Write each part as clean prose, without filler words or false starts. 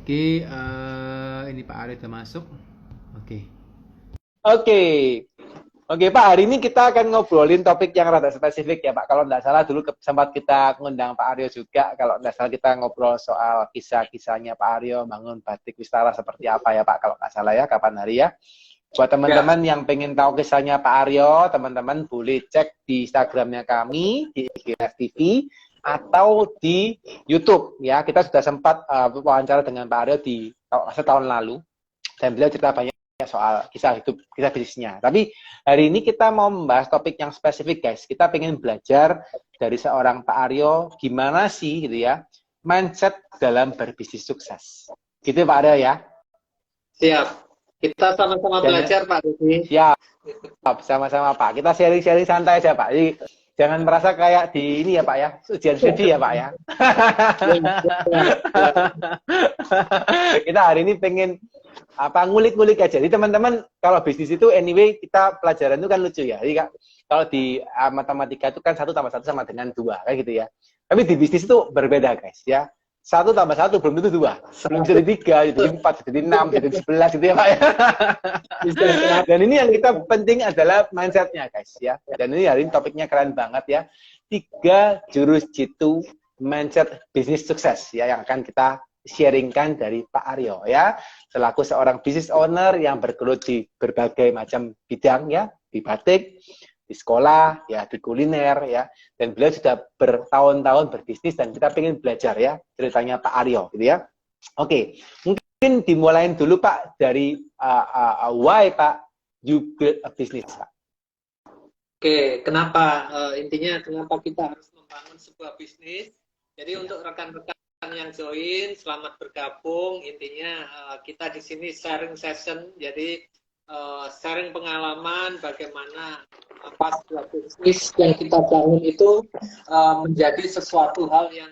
Oke, ini Pak Ari udah masuk. Oke. Oke, oke Pak. Hari ini kita akan ngobrolin topik yang rada spesifik ya Pak. Kalau nggak salah dulu sempat kita ngundang Pak Aryo juga. Kalau nggak salah kita ngobrol soal kisah-kisahnya Pak Aryo bangun Batik Wistara seperti apa ya Pak. Kalau nggak salah ya, kapan hari ya. Buat teman-teman yang pengen tahu kisahnya Pak Aryo, teman-teman boleh cek di Instagramnya kami di IGF TV atau di YouTube ya. Kita sudah sempat wawancara dengan Pak Aryo di tahun lalu dan beliau cerita banyak soal kisah hidup, kisah bisnisnya. Tapi hari ini kita mau membahas topik yang spesifik guys. Kita pengen belajar dari seorang Pak Aryo gimana sih gitu ya mindset dalam berbisnis sukses. Gitu Pak Aryo ya. Siap. Kita sama-sama belajar Pak Dodi. Siap, sama-sama Pak. Kita sharing-sharing santai aja Pak. Jadi jangan merasa kayak di ini ya Pak ya, ujian skripsi ya Pak ya. Kita hari ini pengen ngulik-ngulik aja. Jadi teman-teman kalau bisnis itu anyway kita pelajaran itu kan lucu ya. Jadi kalau di matematika itu kan 1+1 sama dengan 2 kayak gitu ya. Tapi di bisnis itu berbeda guys ya. 1+1 belum tentu 2. Belum jadi 3, jadi 4, jadi 6, jadi 11 gitu ya Pak ya. Dan ini yang kita penting adalah mindsetnya guys ya. Dan ini hari ini topiknya keren banget ya. 3 jurus jitu mindset bisnis sukses ya yang akan kita sharingkan dari Pak Aryo ya. Selaku seorang business owner yang bergelut di berbagai macam bidang ya, di batik, di sekolah, ya di kuliner ya, dan beliau sudah bertahun-tahun berbisnis dan kita pengen belajar ya ceritanya Pak Aryo gitu ya. Oke, mungkin dimulain dulu Pak dari why Pak you build a business Pak. Oke, kenapa intinya kenapa kita harus membangun sebuah bisnis? Jadi untuk rekan-rekan yang join, selamat bergabung. Intinya kita di sini sharing session, jadi sharing pengalaman bagaimana sebuah bisnis yang kita bangun itu menjadi sesuatu hal yang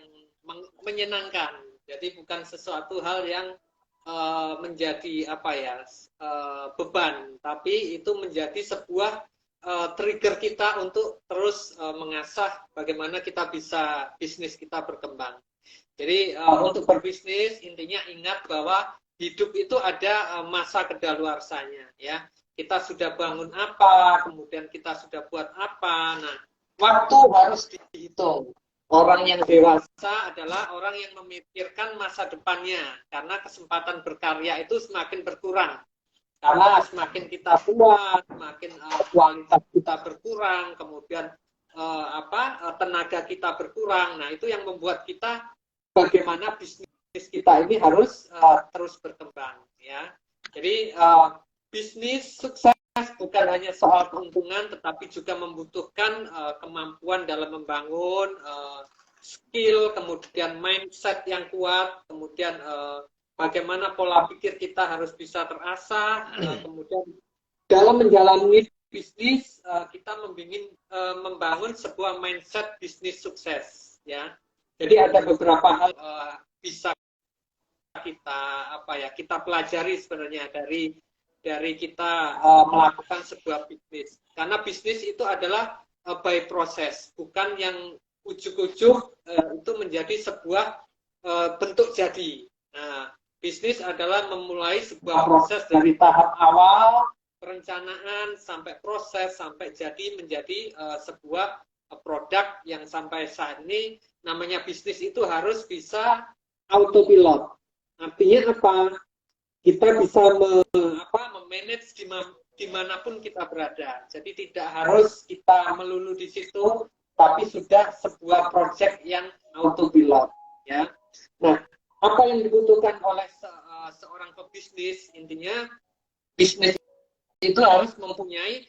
menyenangkan. Jadi bukan sesuatu hal yang menjadi beban, tapi itu menjadi sebuah trigger kita untuk terus mengasah bagaimana kita bisa bisnis kita berkembang. Jadi untuk berbisnis intinya ingat bahwa hidup itu ada masa kedaluarsanya ya. Kita sudah bangun apa, kemudian kita sudah buat apa. Nah, waktu harus dihitung. Orang yang dewasa adalah orang yang memikirkan masa depannya, karena kesempatan berkarya itu semakin berkurang. Karena semakin kita tua, semakin kualitas kita berkurang, kemudian tenaga kita berkurang. Nah, itu yang membuat kita bagaimana bisnis kita ini harus terus berkembang ya. Jadi bisnis sukses bukan hanya soal keuntungan, tetapi juga membutuhkan kemampuan dalam membangun skill, kemudian mindset yang kuat, kemudian bagaimana pola pikir kita harus bisa terasah, kemudian dalam menjalani bisnis kita membangun sebuah mindset bisnis sukses ya. Jadi ada beberapa hal bisa kita pelajari sebenarnya dari kita melakukan sebuah bisnis. Karena bisnis itu adalah by proses, bukan yang ujuk-ujuk itu menjadi sebuah bentuk jadi. Nah, bisnis adalah memulai sebuah proses dari tahap awal, perencanaan, sampai proses, sampai jadi menjadi sebuah produk yang sampai saat ini namanya bisnis itu harus bisa autopilot. Artinya apa? Kita bisa memanage dimanapun kita berada. Jadi tidak harus kita melulu di situ, tapi sudah sebuah project yang autopilot. Ya. Nah, apa yang dibutuhkan oleh seorang pebisnis? Intinya bisnis itu harus mempunyai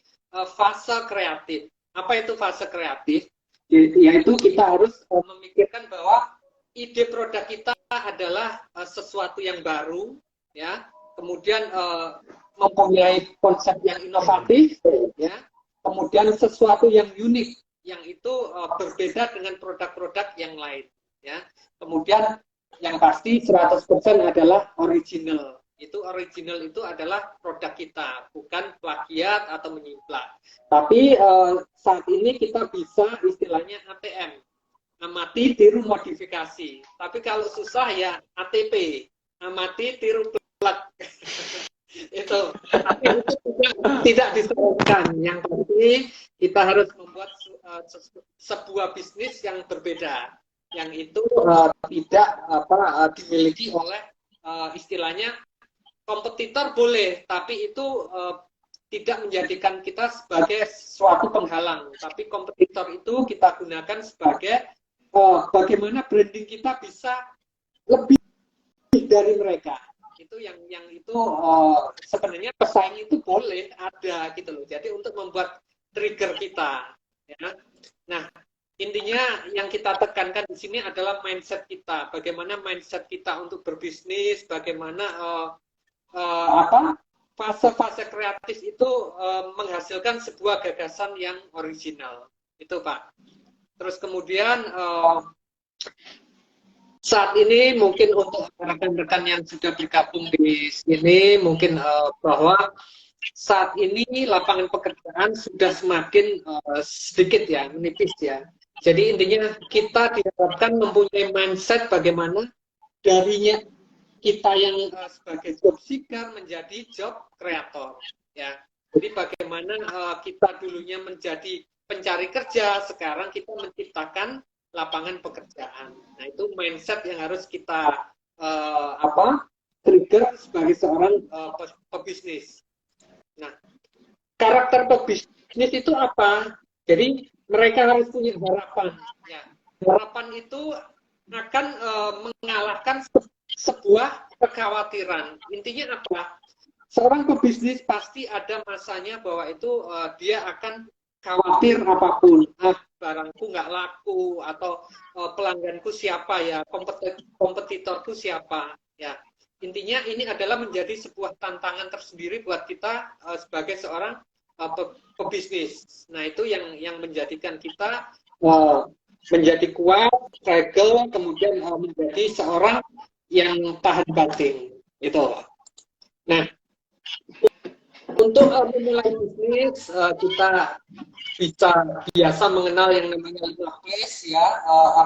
fase kreatif. Apa itu fase kreatif? Yaitu kita harus memikirkan bahwa ide produk kita adalah sesuatu yang baru, ya. Kemudian mempunyai konsep yang inovatif, ya. Kemudian sesuatu yang unik, yang itu berbeda dengan produk-produk yang lain, ya. Kemudian yang pasti 100% adalah original. Itu original itu adalah produk kita, bukan plagiat atau menyimplak. Tapi saat ini kita bisa istilahnya ATM, amati tiru modifikasi. Tapi kalau susah ya ATP, amati, tiru, plak. Itu. Tapi itu tidak disarankan. Yang pasti kita harus membuat sebuah bisnis yang berbeda, yang itu tidak dimiliki oleh istilahnya kompetitor boleh, tapi itu tidak menjadikan kita sebagai suatu penghalang. Tapi kompetitor itu kita gunakan sebagai bagaimana branding kita bisa lebih dari mereka. Itu yang itu sebenarnya pesaing itu boleh ada gitu loh. Jadi untuk membuat trigger kita, ya. Nah, intinya yang kita tekankan di sini adalah mindset kita. Bagaimana mindset kita untuk berbisnis, bagaimana fase-fase kreatif itu menghasilkan sebuah gagasan yang original. Itu, Pak. Terus kemudian saat ini mungkin untuk rekan-rekan yang sudah bergabung di sini mungkin bahwa saat ini lapangan pekerjaan sudah semakin sedikit ya, menipis ya. Jadi intinya kita diharapkan mempunyai mindset bagaimana darinya kita yang sebagai job seeker menjadi job creator ya. Jadi bagaimana kita dulunya menjadi pencari kerja, sekarang kita menciptakan lapangan pekerjaan. Nah, itu mindset yang harus kita trigger sebagai seorang pebisnis. Nah, karakter pebisnis itu apa? Jadi mereka harus punya harapan. Ya. Harapan itu akan mengalahkan sebuah kekhawatiran. Intinya apa? Seorang pebisnis pasti ada masanya bahwa itu dia akan khawatir apapun, barangku nggak laku atau pelangganku siapa ya, kompetitorku siapa ya. Intinya ini adalah menjadi sebuah tantangan tersendiri buat kita sebagai seorang pebisnis. Nah itu yang menjadikan kita menjadi kuat, struggle, kemudian menjadi seorang yang tahan banting. Itu. Nah untuk memulai bisnis kita biasa mengenal yang namanya 5Ps ya,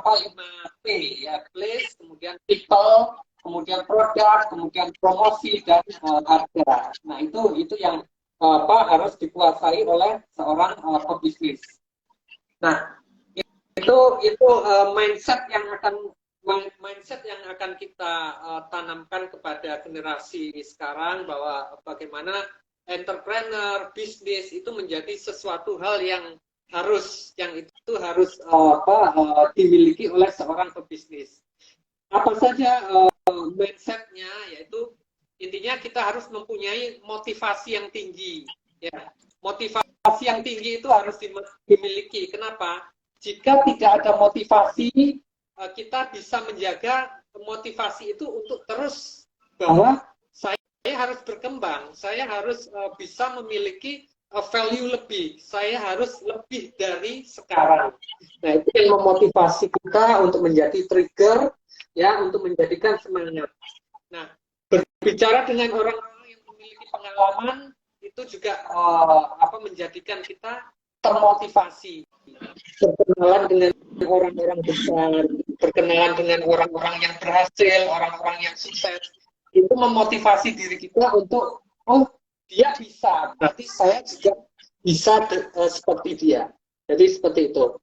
5P ya, place, kemudian people, kemudian produk, kemudian promosi dan harga. Nah itu yang harus dikuasai oleh seorang pebisnis. Nah itu mindset yang akan kita tanamkan kepada generasi sekarang bahwa bagaimana entrepreneur, bisnis itu menjadi sesuatu hal yang harus dimiliki oleh seorang pebisnis. Apa saja mindsetnya, yaitu intinya kita harus mempunyai motivasi yang tinggi. Ya, motivasi yang tinggi itu harus dimiliki. Kenapa? Jika tidak ada motivasi, kita bisa menjaga motivasi itu untuk terus bahwa saya harus berkembang, saya harus bisa memiliki value lebih, saya harus lebih dari sekarang. Nah itu yang memotivasi kita untuk menjadi trigger, ya, untuk menjadikan semangat. Nah berbicara dengan orang-orang yang memiliki pengalaman itu juga menjadikan kita termotivasi. Berkenalan dengan orang-orang besar, berkenalan dengan orang-orang yang berhasil, orang-orang yang sukses. Itu memotivasi diri kita untuk dia bisa, berarti saya juga bisa seperti dia. Jadi seperti itu.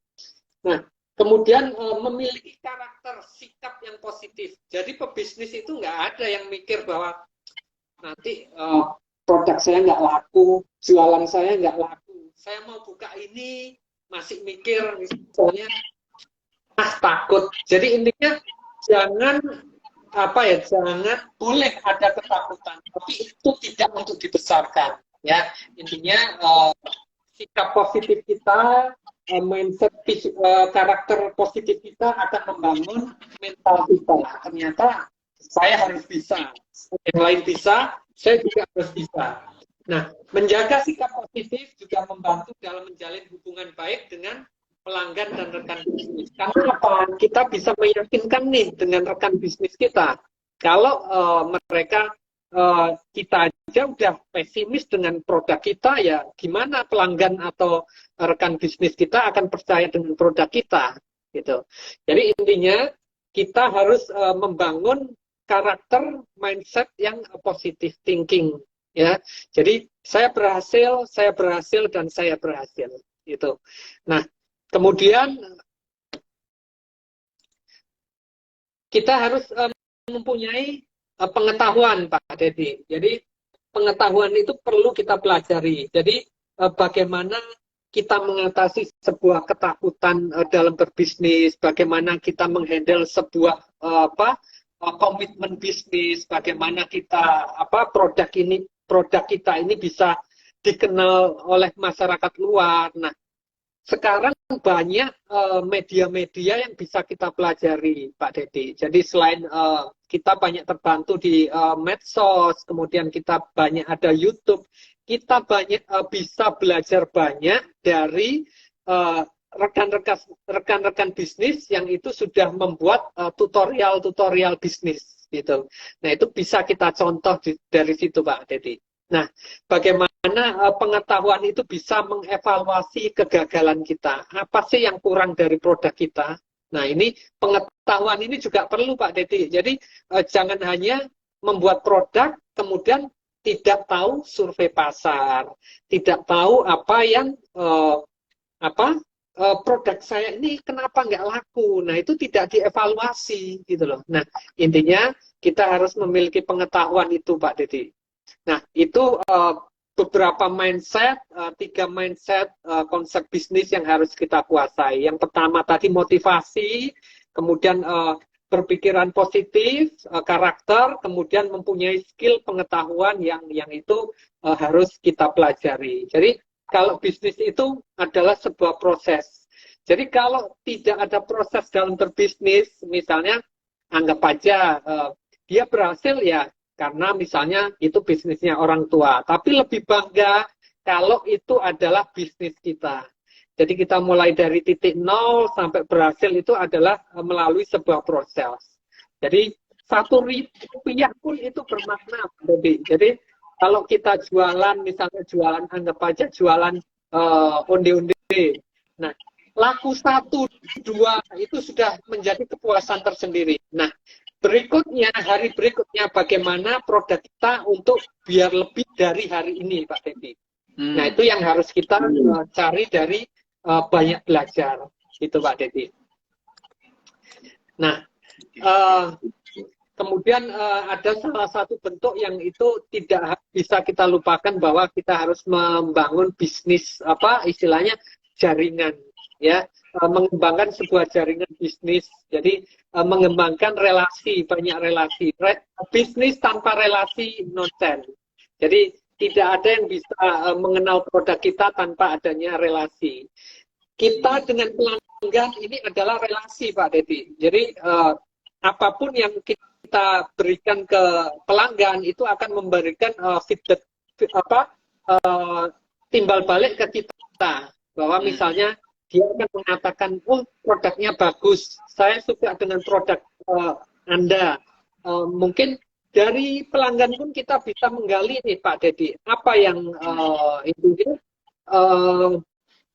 Nah kemudian memiliki karakter sikap yang positif. Jadi pebisnis itu nggak ada yang mikir bahwa nanti produk saya nggak laku, jualan saya nggak laku, saya mau buka ini masih mikir misalnya takut. Jadi intinya jangan jangan boleh ada ketakutan, tapi itu tidak untuk dibesarkan ya. Intinya sikap positif kita, mindset karakter positif kita akan membangun mental kita. Ternyata saya harus bisa, yang lain bisa, saya juga harus bisa. Nah, menjaga sikap positif juga membantu dalam menjalin hubungan baik dengan pelanggan dan rekan bisnis. Karena apa? Kita bisa meyakinkan nih dengan rekan bisnis kita. Kalau mereka kita aja udah pesimis dengan produk kita, ya gimana pelanggan atau rekan bisnis kita akan percaya dengan produk kita, gitu. Jadi intinya kita harus membangun karakter mindset yang positive thinking ya. Jadi saya berhasil dan saya berhasil itu. Nah, kemudian kita harus mempunyai pengetahuan Pak Dedi. Jadi pengetahuan itu perlu kita pelajari. Jadi bagaimana kita mengatasi sebuah ketakutan dalam berbisnis, bagaimana kita menghandle sebuah komitmen bisnis, bagaimana kita produk kita ini bisa dikenal oleh masyarakat luar. Nah, sekarang banyak media-media yang bisa kita pelajari, Pak Dedi. Jadi selain kita banyak terbantu di medsos, kemudian kita banyak ada YouTube, kita banyak bisa belajar banyak dari rekan-rekan bisnis yang itu sudah membuat tutorial bisnis gitu. Nah, itu bisa kita contoh dari situ, Pak Dedi. Nah, bagaimana pengetahuan itu bisa mengevaluasi kegagalan kita. Apa sih yang kurang dari produk kita? Nah, ini pengetahuan ini juga perlu, Pak Dedi. Jadi, jangan hanya membuat produk, kemudian tidak tahu survei pasar, tidak tahu apa yang produk saya ini kenapa nggak laku. Nah, itu tidak dievaluasi gitu loh. Nah, intinya kita harus memiliki pengetahuan itu, Pak Dedi. Nah, itu beberapa mindset, 3 mindset konsep bisnis yang harus kita kuasai. Yang pertama tadi motivasi, kemudian berpikiran positif, karakter, kemudian mempunyai skill pengetahuan yang itu harus kita pelajari. Jadi kalau bisnis itu adalah sebuah proses. Jadi kalau tidak ada proses dalam berbisnis, misalnya anggap aja dia berhasil ya karena misalnya itu bisnisnya orang tua. Tapi lebih bangga kalau itu adalah bisnis kita. Jadi kita mulai dari titik nol sampai berhasil itu adalah melalui sebuah proses. Jadi 1 rupiah pun itu bermakna. Jadi kalau kita jualan, misalnya jualan, anggap aja jualan onde-onde. Nah, laku 1, 2 itu sudah menjadi kepuasan tersendiri. Nah, berikutnya, hari berikutnya bagaimana produk kita untuk biar lebih dari hari ini, Pak Dedi. Nah, itu yang harus kita cari dari banyak belajar, itu Pak Dedi. Nah, kemudian ada salah satu bentuk yang itu tidak bisa kita lupakan bahwa kita harus membangun bisnis, istilahnya jaringan, ya. Mengembangkan sebuah jaringan bisnis. Jadi mengembangkan relasi, banyak relasi. Bisnis tanpa relasi nonsense. Jadi tidak ada yang bisa mengenal produk kita tanpa adanya relasi. Kita dengan pelanggan ini adalah relasi, Pak Dedi. Jadi apapun yang kita berikan ke pelanggan itu akan memberikan feedback timbal balik ke kita bahwa misalnya dia akan mengatakan, oh produknya bagus, saya suka dengan produk Anda. Mungkin dari pelanggan pun kita bisa menggali nih Pak Dedi, apa yang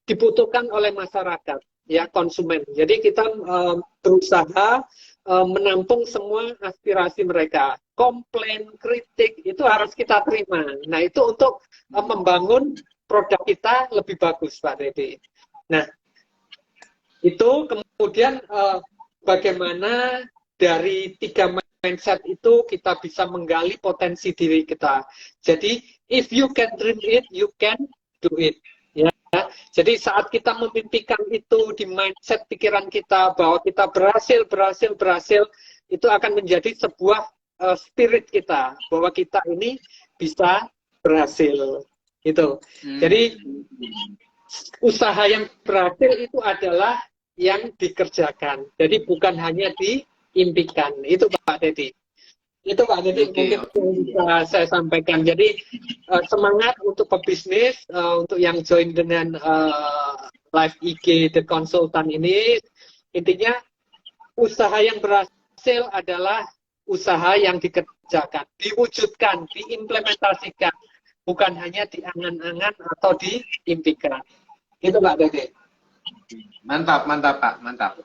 dibutuhkan oleh masyarakat, ya konsumen. Jadi kita berusaha menampung semua aspirasi mereka. Komplain, kritik, itu harus kita terima. Nah, itu untuk membangun produk kita lebih bagus, Pak Dedi. Nah, itu kemudian bagaimana dari 3 mindset itu kita bisa menggali potensi diri kita. Jadi, if you can dream it, you can do it. Ya. Jadi saat kita memimpikan itu di mindset pikiran kita bahwa kita berhasil, itu akan menjadi sebuah spirit kita bahwa kita ini bisa berhasil. Gitu. Jadi usaha yang berhasil itu adalah yang dikerjakan. Jadi bukan hanya diimpikan. Itu Pak Dedi. Itu Pak Dedi mungkin bisa saya sampaikan. Jadi semangat untuk pebisnis, untuk yang join dengan live IG The Consultant ini, intinya usaha yang berhasil adalah usaha yang dikerjakan, diwujudkan, diimplementasikan, bukan hanya diangan-angan atau diimpikan. Itu Pak Dedi. Mantap, mantap Pak, mantap.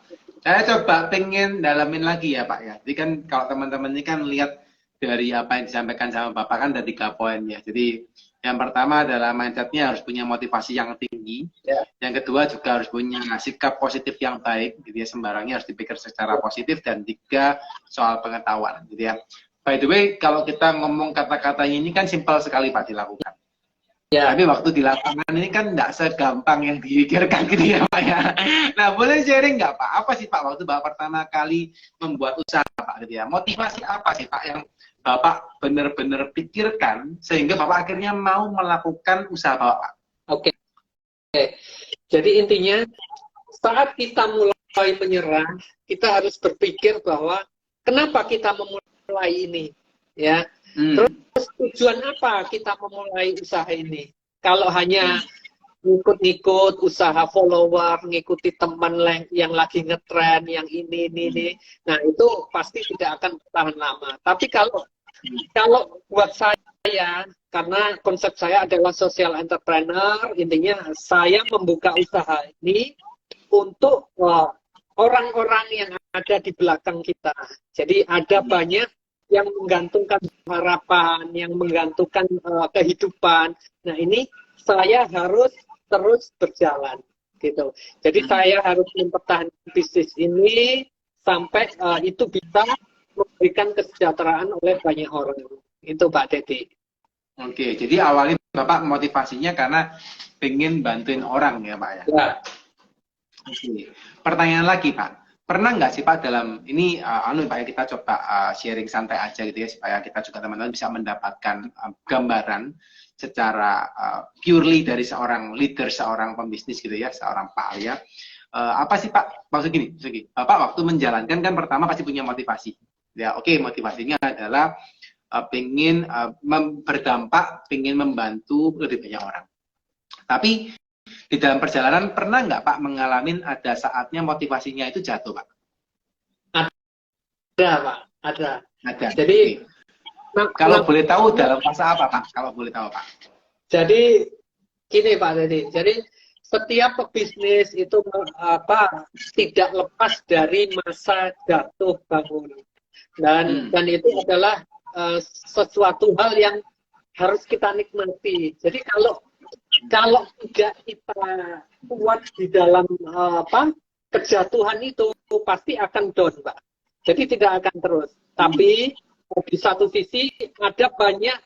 Saya coba pengen dalamin lagi ya Pak ya. Jadi kan kalau teman-teman ini kan lihat dari apa yang disampaikan sama Bapak kan ada 3 poin ya. Jadi yang pertama adalah mindsetnya harus punya motivasi yang tinggi. Ya. Yang kedua juga harus punya sikap positif yang baik. Jadi ya sembarangnya harus dipikir secara positif. Dan 3, soal pengetahuan. Jadi ya, by the way, kalau kita ngomong kata-katanya ini kan simpel sekali Pak dilakukan. Ya. Tapi waktu di lapangan ini kan tidak segampang yang dipikirkan gitu ya Pak ya. Nah boleh sharing nggak Pak? Apa sih Pak waktu Bapak pertama kali membuat usaha Pak gitu ya? Motivasi apa sih Pak yang Bapak benar-benar pikirkan sehingga Bapak akhirnya mau melakukan usaha Bapak? Oke. Jadi intinya saat kita mulai menyerah, kita harus berpikir bahwa kenapa kita memulai ini, ya. Terus tujuan apa kita memulai usaha ini? Kalau hanya ngikut-ngikut usaha follower, ngikuti teman yang lagi ngetren, yang ini. Nah, itu pasti tidak akan bertahan lama. Tapi kalau buat saya, karena konsep saya adalah social entrepreneur, intinya saya membuka usaha ini untuk orang-orang yang ada di belakang kita. Jadi ada banyak yang menggantungkan harapan, yang menggantungkan kehidupan. Nah, ini saya harus terus berjalan, gitu. Jadi saya harus mempertahankan bisnis ini sampai itu bisa memberikan kesejahteraan oleh banyak orang. Itu Pak Dedi. Oke, jadi awalnya Bapak motivasinya karena pengen bantuin orang ya Pak ya? Ya. Oke. Pertanyaan lagi Pak. Pernah nggak sih Pak dalam ini Pak ya kita coba sharing santai aja gitu ya supaya kita juga teman-teman bisa mendapatkan gambaran secara purely dari seorang leader, seorang pembisnis gitu ya, seorang Pak Arya. Apa sih Pak? Maksud gini, Bapak waktu menjalankan kan pertama pasti punya motivasi. Ya, oke, motivasinya adalah pengen berdampak, pengen membantu lebih banyak orang. Tapi di dalam perjalanan pernah nggak Pak mengalami ada saatnya motivasinya itu jatuh Pak? Ada Pak, ada. Jadi kalau boleh tahu dalam fase apa Pak? Kalau boleh tahu Pak. Jadi gini Pak Dedi. Jadi setiap pebisnis itu tidak lepas dari masa jatuh bangun. Dan itu adalah sesuatu hal yang harus kita nikmati. Jadi kalau tidak kita kuat di dalam kejatuhan itu pasti akan down, Pak. Jadi tidak akan terus. Tapi di satu sisi ada banyak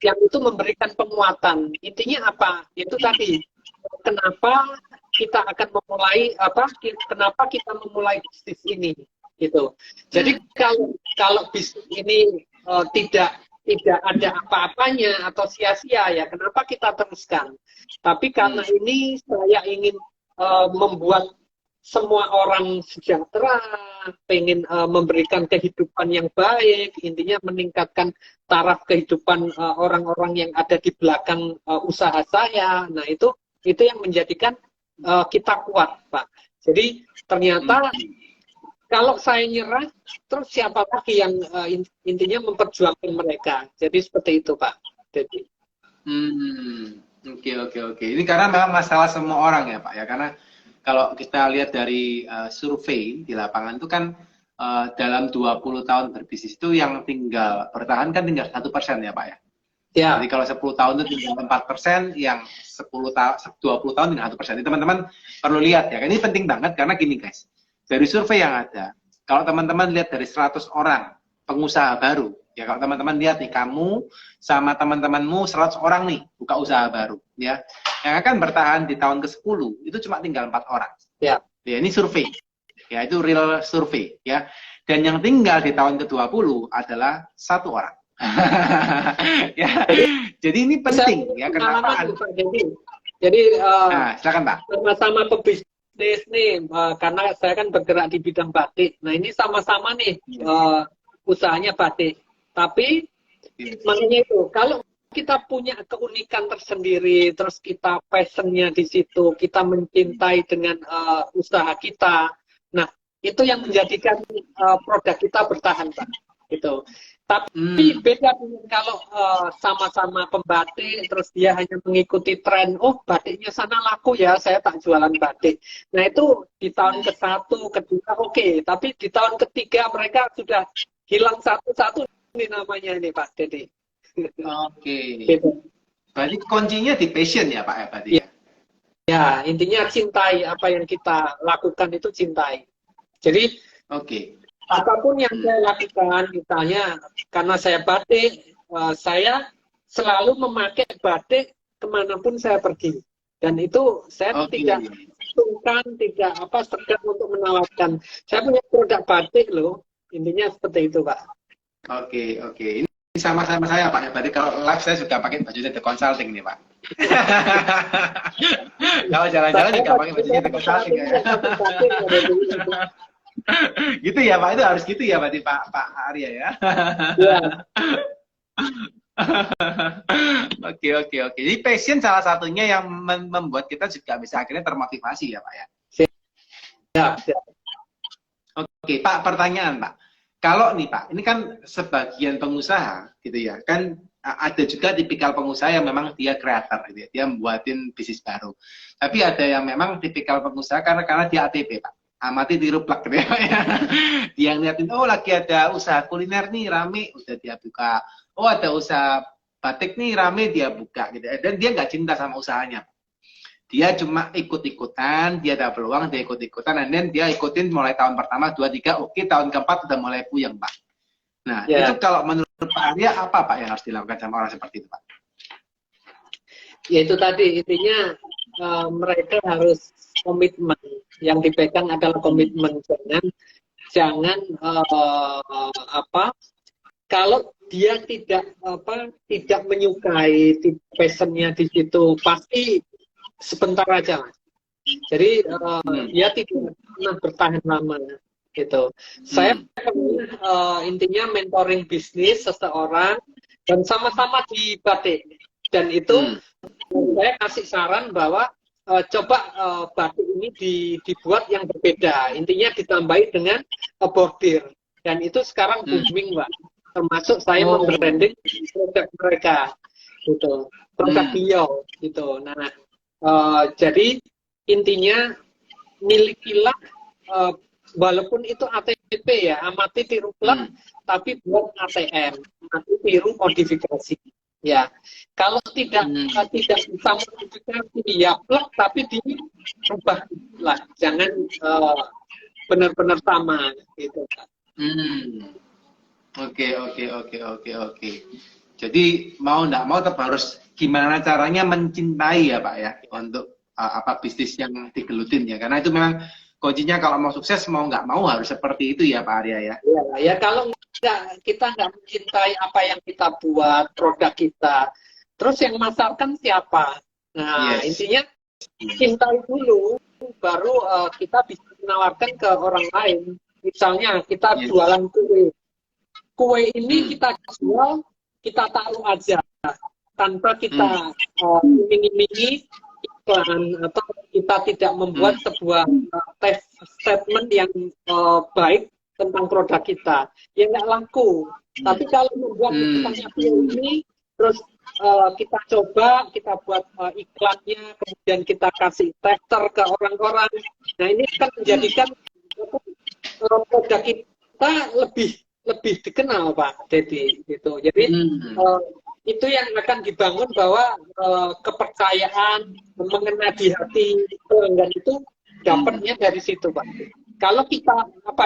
yang itu memberikan penguatan. Intinya apa? Itu tadi kenapa kita akan memulai kenapa kita memulai bisnis ini gitu. Jadi kalau bisnis ini tidak ada apa-apanya atau sia-sia ya, kenapa kita teruskan? Tapi karena ini saya ingin membuat semua orang sejahtera, pengen memberikan kehidupan yang baik, intinya meningkatkan taraf kehidupan orang-orang yang ada di belakang usaha saya. Nah itu yang menjadikan kita kuat, Pak. Jadi ternyata kalau saya nyerah, terus siapa lagi yang intinya memperjuangkan mereka? Jadi seperti itu, Pak. Jadi. Oke. Ini karena memang masalah semua orang ya, Pak ya. Karena kalau kita lihat dari survei di lapangan itu kan dalam 20 tahun berbisnis itu yang tinggal bertahan kan tinggal 1% ya, Pak ya. Ya. Jadi kalau 10 tahun itu tinggal 4%, yang 20 tahun tinggal 1%. Teman-teman perlu lihat ya. Ini penting banget karena gini guys. Dari survei yang ada, kalau teman-teman lihat dari 100 orang pengusaha baru, ya kalau teman-teman lihat nih, kamu sama teman-temanmu 100 orang nih buka usaha baru, ya, yang akan bertahan di tahun ke-10 itu cuma tinggal 4 orang. Ya, ini survei, ya itu real survei, ya. Dan yang tinggal di tahun ke-20 adalah 1 orang. Ya, jadi ini penting, ya. Kenapa? Jadi, nah, silakan Pak. Sama-sama pebisnis nih, karena saya kan bergerak di bidang batik. Nah ini sama-sama nih usahanya batik. Tapi makanya itu, kalau kita punya keunikan tersendiri, terus kita passionnya di situ, kita mencintai dengan usaha kita. Nah itu yang menjadikan produk kita bertahan, Pak. Gitu. Tapi beda dengan kalau sama-sama pembatik, terus dia hanya mengikuti tren, oh batiknya sana laku ya, saya tak jualan batik. Nah itu di tahun ke-1, kedua oke, tapi di tahun ketiga mereka sudah hilang satu-satu, ini namanya ini Pak Dedi. Oke. Gitu. Berarti kuncinya di passion ya Pak ya berarti ya? Ya, intinya cintai apa yang kita lakukan itu cintai. Jadi Oke. apapun yang saya lakukan, misalnya karena saya batik, saya selalu memakai batik kemanapun saya pergi. Dan itu saya tidak sungkan, tidak apa segan untuk menawarkan. Saya punya produk batik loh, intinya seperti itu Pak. Oke. Ini sama-sama saya Pak ya. Berarti kalau live saya juga pakai bajunya The Consulting nih Pak. Kalau jalan-jalan juga pakai bajunya The Consulting ya. Gitu ya Pak, itu harus gitu ya berarti Pak Arya ya. Oke. Jadi passion salah satunya yang membuat kita juga bisa akhirnya termotivasi ya Pak ya. Siap. Oke Pak, pertanyaan Pak. Kalau nih Pak, ini kan sebagian pengusaha gitu ya, kan ada juga tipikal pengusaha yang memang dia kreator gitu ya, dia membuatin bisnis baru. Tapi ada yang memang tipikal pengusaha karena dia ATP Pak. Amati tiru plak gitu ya Pak ya. Dia ngeliatin, oh lagi ada usaha kuliner nih rame, udah dia buka. Oh ada usaha batik nih rame, dia buka gitu. Dan dia nggak cinta sama usahanya. Dia cuma ikut-ikutan, dia ada peluang, dia ikut-ikutan, dan dia ikutin mulai tahun pertama, 2, 3, oke, tahun keempat udah mulai puyeng Pak. Nah itu kalau menurut Pak Arya apa Pak yang harus dilakukan sama orang seperti itu Pak? Ya itu tadi intinya mereka harus komitmen. Yang dipegang adalah komitmen. Jangan kalau dia tidak menyukai passionnya di situ, pasti sebentar aja Mas. Jadi dia tidak pernah bertahan lama gitu. Saya intinya mentoring bisnis seseorang dan sama-sama di batik, dan itu saya kasih saran bahwa coba batik ini dibuat yang berbeda, intinya ditambahi dengan bordir, dan itu sekarang booming Pak, termasuk saya membranding produk mereka gitu, produk beliau gitu. Nah jadi intinya milikilah walaupun itu ATP ya, amati tiru plak, tapi buat ATM, amati tiru modifikasi. Ya, kalau tidak bisa modifikasi ya plak, tapi diubah lah, jangan benar-benar sama gitu. Oke. Jadi mau nggak mau tetap harus gimana caranya mencintai ya Pak ya untuk bisnis yang digelutin ya, karena itu memang kuncinya kalau mau sukses mau nggak mau harus seperti itu ya Pak Arya ya. Ya kalau kita nggak mencintai apa yang kita buat, produk kita, terus yang masarkan siapa? Nah intinya cintai dulu, baru kita bisa menawarkan ke orang lain. Misalnya kita jualan kue ini kita jual, kita taruh aja tanpa kita iming-imingi iklan, atau kita tidak membuat sebuah statement yang baik tentang produk kita, ya nggak laku. Tapi kalau membuat misalnya ini, terus kita coba, kita buat iklannya, kemudian kita kasih tester ke orang-orang, nah ini akan menjadikan produk kita lebih dikenal Pak Dedi gitu. Jadi itu yang akan dibangun, bahwa kepercayaan mengena di hati pelanggan itu dapatnya dari situ Pak. Kalau kita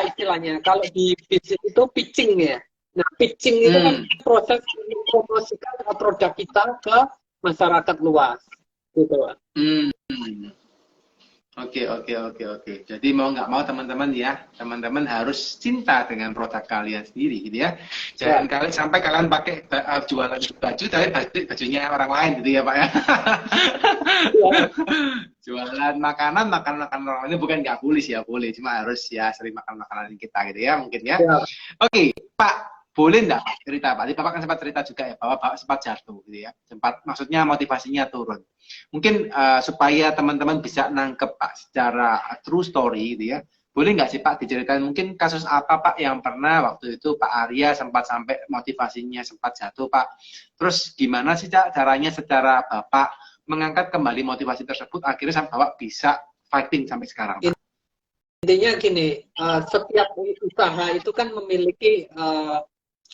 istilahnya, kalau di bisnis itu pitching ya. Nah pitching itu kan proses mempromosikan produk kita ke masyarakat luas gitu Pak. Oke. Jadi mau nggak mau teman-teman harus cinta dengan produk kalian sendiri gitu ya. Jangan kalian sampai kalian pakai jualan baju tapi bajunya orang lain gitu ya Pak ya. Jualan makanan orang ini bukan nggak boleh sih ya, boleh, cuma harus ya sering makan makanan kita gitu ya mungkin ya. Oke Pak, boleh nggak cerita Pak? Tadi Bapak kan sempat cerita juga ya bahwa Bapak sempat jatuh gitu ya. Maksudnya motivasinya turun. Mungkin supaya teman-teman bisa nangkep Pak secara true story gitu ya, Boleh nggak sih Pak diceritakan mungkin kasus apa Pak yang pernah waktu itu Pak Arya sempat sampai motivasinya sempat jatuh Pak. Terus gimana sih Cak caranya secara Bapak mengangkat kembali motivasi tersebut akhirnya sampai Bapak bisa fighting sampai sekarang Pak? Intinya gini, setiap usaha itu kan memiliki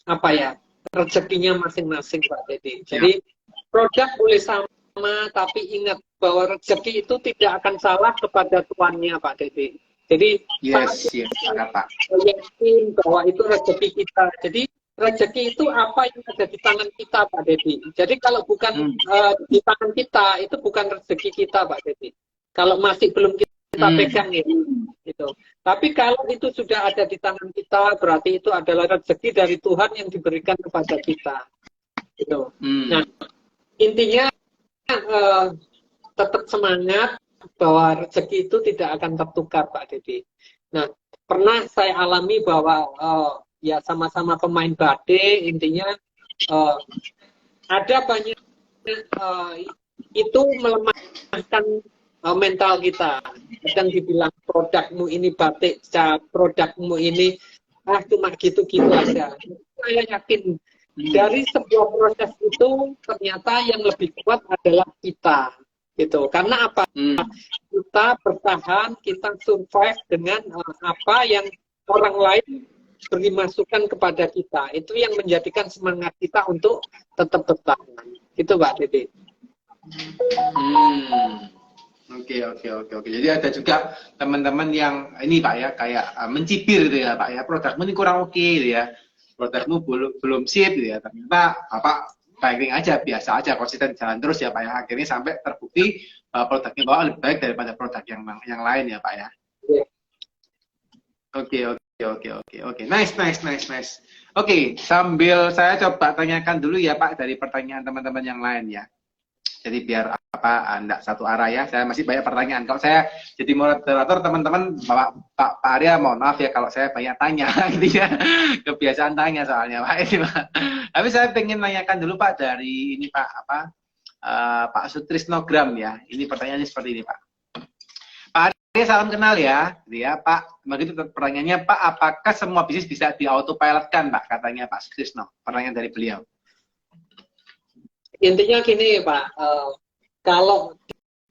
apa ya, rezekinya masing-masing Pak Dedi. Jadi produk boleh sama, tapi ingat bahwa rezeki itu tidak akan salah kepada tuannya Pak Dedi. Jadi Yes, Pak. yakin bahwa itu rezeki kita. Jadi rezeki itu apa yang ada di tangan kita Pak Dedi. Jadi kalau bukan di tangan kita, itu bukan rezeki kita Pak Dedi. Kalau masih belum kita pegang ya. Gitu. Tapi kalau itu sudah ada di tangan kita, berarti itu adalah rezeki dari Tuhan yang diberikan kepada kita. Gitu. Nah, intinya tetap semangat bahwa rezeki itu tidak akan tertukar, Pak Dedi. Nah, pernah saya alami bahwa ya sama-sama pemain badai, intinya ada banyak itu melemahkan mental kita. Kadang dibilang produkmu ini batik, produkmu ini cuma gitu-gitu aja. Saya yakin dari sebuah proses itu ternyata yang lebih kuat adalah kita, gitu. Karena apa? Kita bertahan, kita survive dengan apa yang orang lain beri masukan kepada kita. Itu yang menjadikan semangat kita untuk tetap bertahan. Gitu, Pak Dede. Oke. Jadi ada juga teman-teman yang ini Pak ya kayak mencibir gitu ya Pak ya, produkmu ini kurang oke gitu ya, produkmu belum sip gitu ya, ternyata Bapak fighting aja, biasa aja, konsisten jalan terus ya Pak ya, akhirnya sampai terbukti produknya Bapak lebih baik daripada produk yang lain ya Pak ya. Oke. Nice. Oke, sambil saya coba tanyakan dulu ya Pak dari pertanyaan teman-teman yang lain ya. Jadi biar enggak satu arah ya. Saya masih banyak pertanyaan. Kalau saya jadi moderator, teman-teman, Pak Arya, mohon maaf ya kalau saya banyak tanya, gitu ya. Kebiasaan tanya soalnya Pak. Tapi saya pengen nanyakan dulu Pak dari ini Pak Pak Sutrisnogram ya. Ini pertanyaannya seperti ini Pak. Pak Arya, salam kenal ya, gitu ya Pak. Begitu pertanyaannya Pak, apakah semua bisnis bisa di autopilotkan Pak? Katanya Pak Sutrisno. Pertanyaan dari beliau. Intinya gini Pak, kalau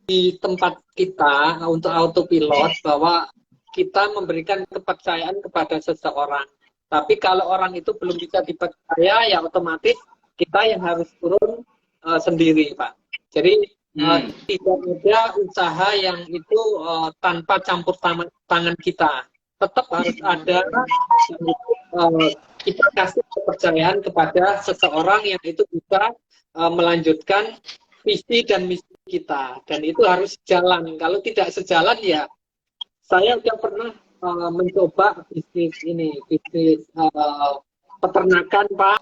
di tempat kita untuk autopilot bahwa kita memberikan kepercayaan kepada seseorang, tapi kalau orang itu belum bisa dipercaya, ya otomatis kita yang harus turun sendiri Pak. Jadi tidak ada usaha yang itu tanpa campur tangan kita. Tetap harus ada kita kasih kepercayaan kepada seseorang yang itu bisa melanjutkan visi dan misi kita, dan itu harus jalan. Kalau tidak sejalan ya, saya sudah pernah mencoba bisnis peternakan Pak.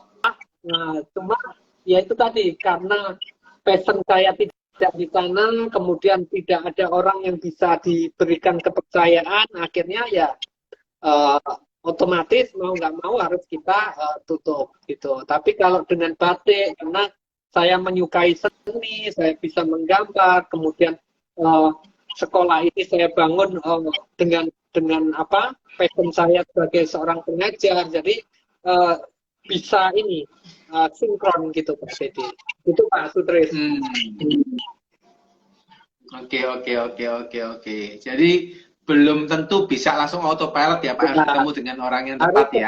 Nah, cuma ya itu tadi karena passion saya tidak di sana, kemudian tidak ada orang yang bisa diberikan kepercayaan, akhirnya ya otomatis mau nggak mau harus kita tutup gitu. Tapi kalau dengan batik, karena saya menyukai seni, saya bisa menggambar, kemudian sekolah ini saya bangun dengan apa passion saya sebagai seorang pengajar, jadi bisa ini sinkron gitu Pak Dedi. Itu Pak Sutris. Oke. Jadi belum tentu bisa langsung autopilot ya Pak, harus ketemu dengan orang yang tepat ya.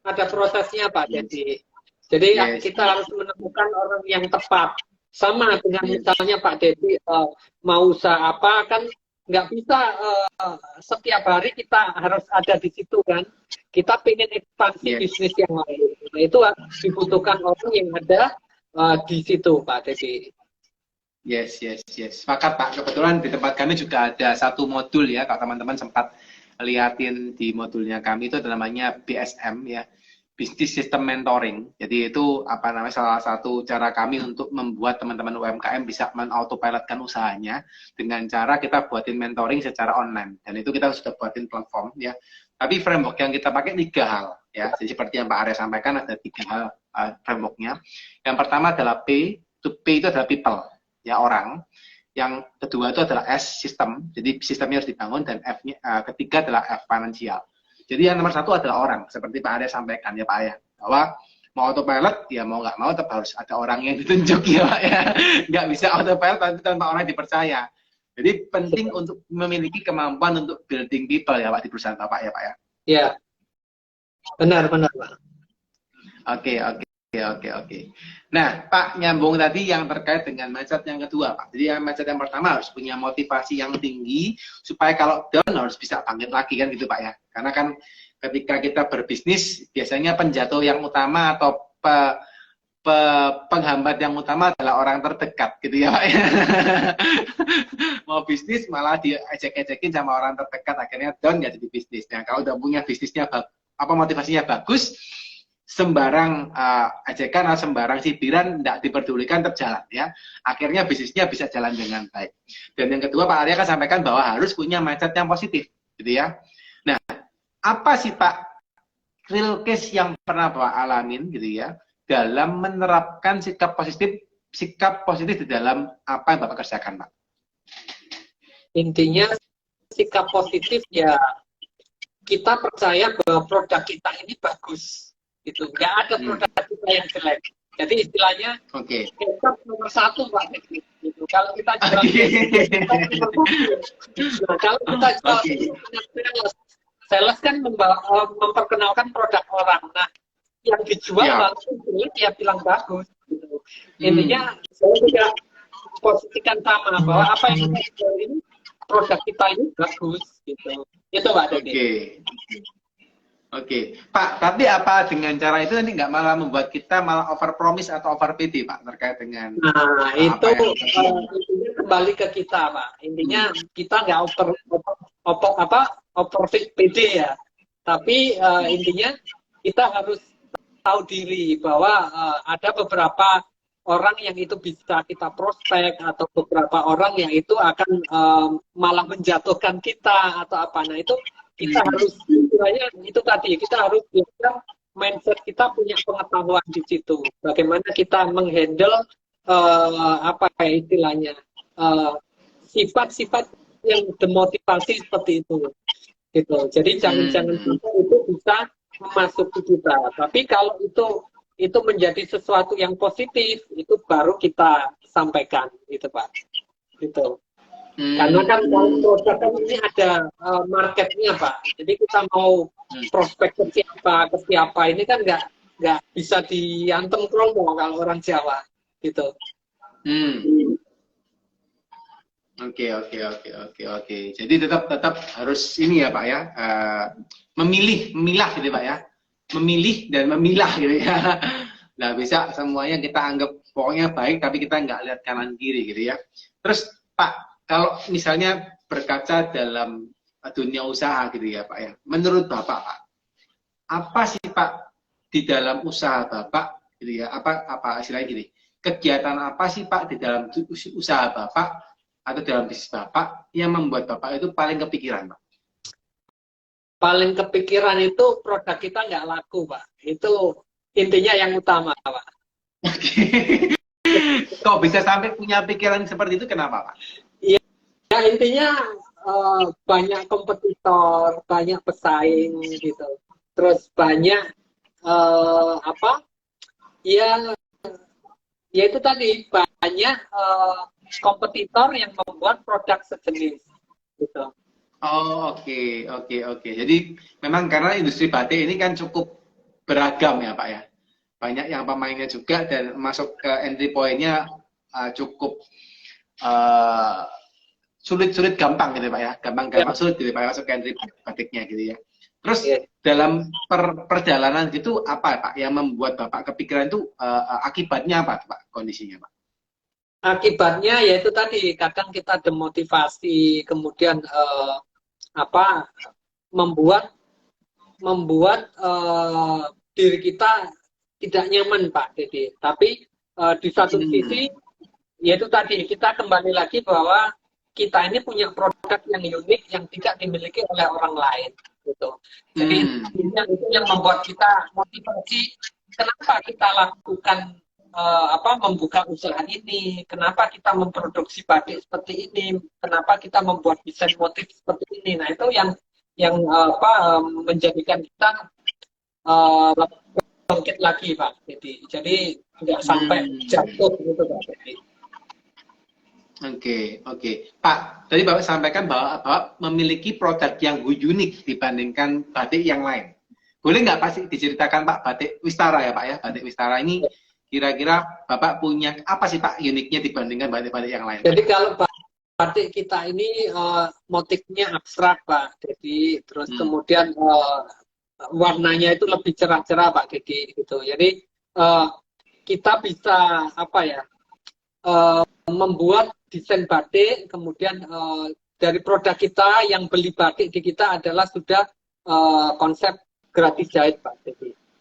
Ada prosesnya Pak Dedi. Jadi kita harus menemukan orang yang tepat. Sama dengan misalnya Pak Dedi mau usaha apa, kan nggak bisa setiap hari kita harus ada di situ kan. Kita pengen ekspansi bisnis yang lain. Nah, itu dibutuhkan orang yang ada di situ Pak Dedi. Yes. Sepakat Pak. Kebetulan di tempat kami juga ada satu modul ya, kalau teman-teman sempat liatin di modulnya kami itu namanya BSM ya. Business System Mentoring. Jadi itu salah satu cara kami untuk membuat teman-teman UMKM bisa men-autopilotkan usahanya dengan cara kita buatin mentoring secara online. Dan itu kita sudah buatin platform ya. Tapi framework yang kita pakai 3 hal ya. Jadi seperti yang Pak Arya sampaikan ada 3 hal frameworknya. Yang pertama adalah P. P itu adalah people ya, orang. Yang kedua itu adalah S, sistem. Jadi sistemnya harus dibangun, dan F-nya, ketiga adalah F, finansial. Jadi yang nomor satu adalah orang, seperti Pak Arya sampaikan ya Pak ya, bahwa mau autopilot ya mau nggak mau tetap harus ada orang yang ditunjuk ya Pak ya. Nggak bisa autopilot tapi tanpa orang dipercaya. Jadi penting untuk memiliki kemampuan untuk building people ya Pak di perusahaan Bapak ya Pak ya. Ya, benar Pak. Oke. Nah, Pak, nyambung tadi yang terkait dengan mindset yang kedua, Pak. Jadi yang mindset yang pertama harus punya motivasi yang tinggi, supaya kalau down harus bisa bangkit lagi, kan gitu, Pak ya. Karena kan ketika kita berbisnis, biasanya penjatuh yang utama atau penghambat yang utama adalah orang terdekat, gitu ya, Pak ya. Mau bisnis malah diejek-ejekin sama orang terdekat, akhirnya down ya jadi bisnis. Nah, kalau udah punya bisnisnya, motivasinya bagus, sembarang ajekan atau sembarang cibiran tidak diperdulikan, terjalan ya. Akhirnya bisnisnya bisa jalan dengan baik. Dan yang kedua Pak Arya kan sampaikan bahwa harus punya mindset yang positif, gitu ya. Nah, apa sih Pak real case yang pernah Pak alamin gitu ya dalam menerapkan sikap positif di dalam apa yang Bapak kerjakan, Pak? Intinya sikap positif ya, kita percaya bahwa produk kita ini bagus. Itu nggak ada produk kita yang jelek. Jadi istilahnya kita nomor satu Pak. Gitu. Kalau kita jual, kalau kita jual sales kan memperkenalkan produk orang. Nah, yang dijual langsung jelek ya bilang bagus. Gitu. Intinya saya juga posisikan sama bahwa apa yang kita jual ini produk kita ini bagus. Gitu. Itu Pak Dedi. Oke, Pak, tapi apa dengan cara itu nanti nggak malah membuat kita malah over promise atau over PD, Pak, terkait dengan itu intinya kembali ke kita, Pak. Intinya kita nggak over PD ya, tapi intinya kita harus tahu diri bahwa ada beberapa orang yang itu bisa kita prospek atau beberapa orang yang itu akan malah menjatuhkan kita atau apa. Nah itu kita harus istilahnya itu tadi, kita harus bisa mindset kita punya pengetahuan di situ. Bagaimana kita menghandle apa ya istilahnya sifat-sifat yang demotivasi seperti itu. Gitu. Jadi jangan sampai itu bisa memasuki kita. Tapi kalau itu menjadi sesuatu yang positif, itu baru kita sampaikan, gitu Pak. Gitu. Karena kan kalau produk kan ini ada marketnya Pak, jadi kita mau prospek ke siapa ini kan nggak bisa diantem kromo kalau orang Jawa gitu. Oke. Jadi tetap harus ini ya Pak ya, memilah gitu Pak ya, memilih dan memilah gitu ya. Nah bisa semuanya kita anggap pokoknya baik, tapi kita nggak lihat kanan kiri gitu ya. Terus Pak, kalau misalnya berkaca dalam dunia usaha gitu ya Pak ya, menurut Bapak Pak, apa sih Pak di dalam usaha Bapak gitu ya, apa istilahnya gini, kegiatan apa sih Pak di dalam usaha Bapak atau dalam bisnis Bapak yang membuat Bapak itu paling kepikiran Pak? Paling kepikiran itu produk kita nggak laku Pak, itu intinya yang utama Pak. Kok bisa sampai punya pikiran seperti itu, kenapa Pak? Ya intinya banyak kompetitor, banyak pesaing gitu. Terus banyak ya itu tadi banyak kompetitor yang membuat produk sejenis gitu. Oh, oke. Jadi memang karena industri batik ini kan cukup beragam ya Pak ya. Banyak yang pemainnya juga dan masuk ke entry point-nya cukup sulit gampang gitu Pak ya, gampang sulit gitu Pak masuk ke entry batiknya gitu ya. Terus dalam perjalanan gitu apa Pak yang membuat Bapak kepikiran itu akibatnya apa Pak kondisinya Pak? Akibatnya yaitu tadi kadang kita demotivasi, kemudian membuat diri kita tidak nyaman Pak Dede. Tapi di satu sisi yaitu tadi kita kembali lagi bahwa kita ini punya produk yang unik yang tidak dimiliki oleh orang lain gitu. Jadi itu yang membuat kita motivasi kenapa kita lakukan membuka usaha ini, kenapa kita memproduksi batik seperti ini, kenapa kita membuat desain motif seperti ini. Nah itu yang menjadikan kita bangkit lagi Pak. Jadi nggak sampai jatuh gitu Pak. Oke. Pak, tadi Bapak sampaikan bahwa Bapak memiliki produk yang unik dibandingkan batik yang lain. Boleh nggak Pak sih diceritakan Pak batik Wistara ya Pak ya? Batik Wistara ini kira-kira Bapak punya apa sih Pak uniknya dibandingkan batik-batik yang lain? Jadi kalau batik kita ini motifnya abstrak Pak. Jadi terus kemudian warnanya itu lebih cerah-cerah Pak. Gitu. Jadi kita bisa membuat desain batik, kemudian dari produk kita yang beli batik di kita adalah sudah konsep gratis jahit Pak.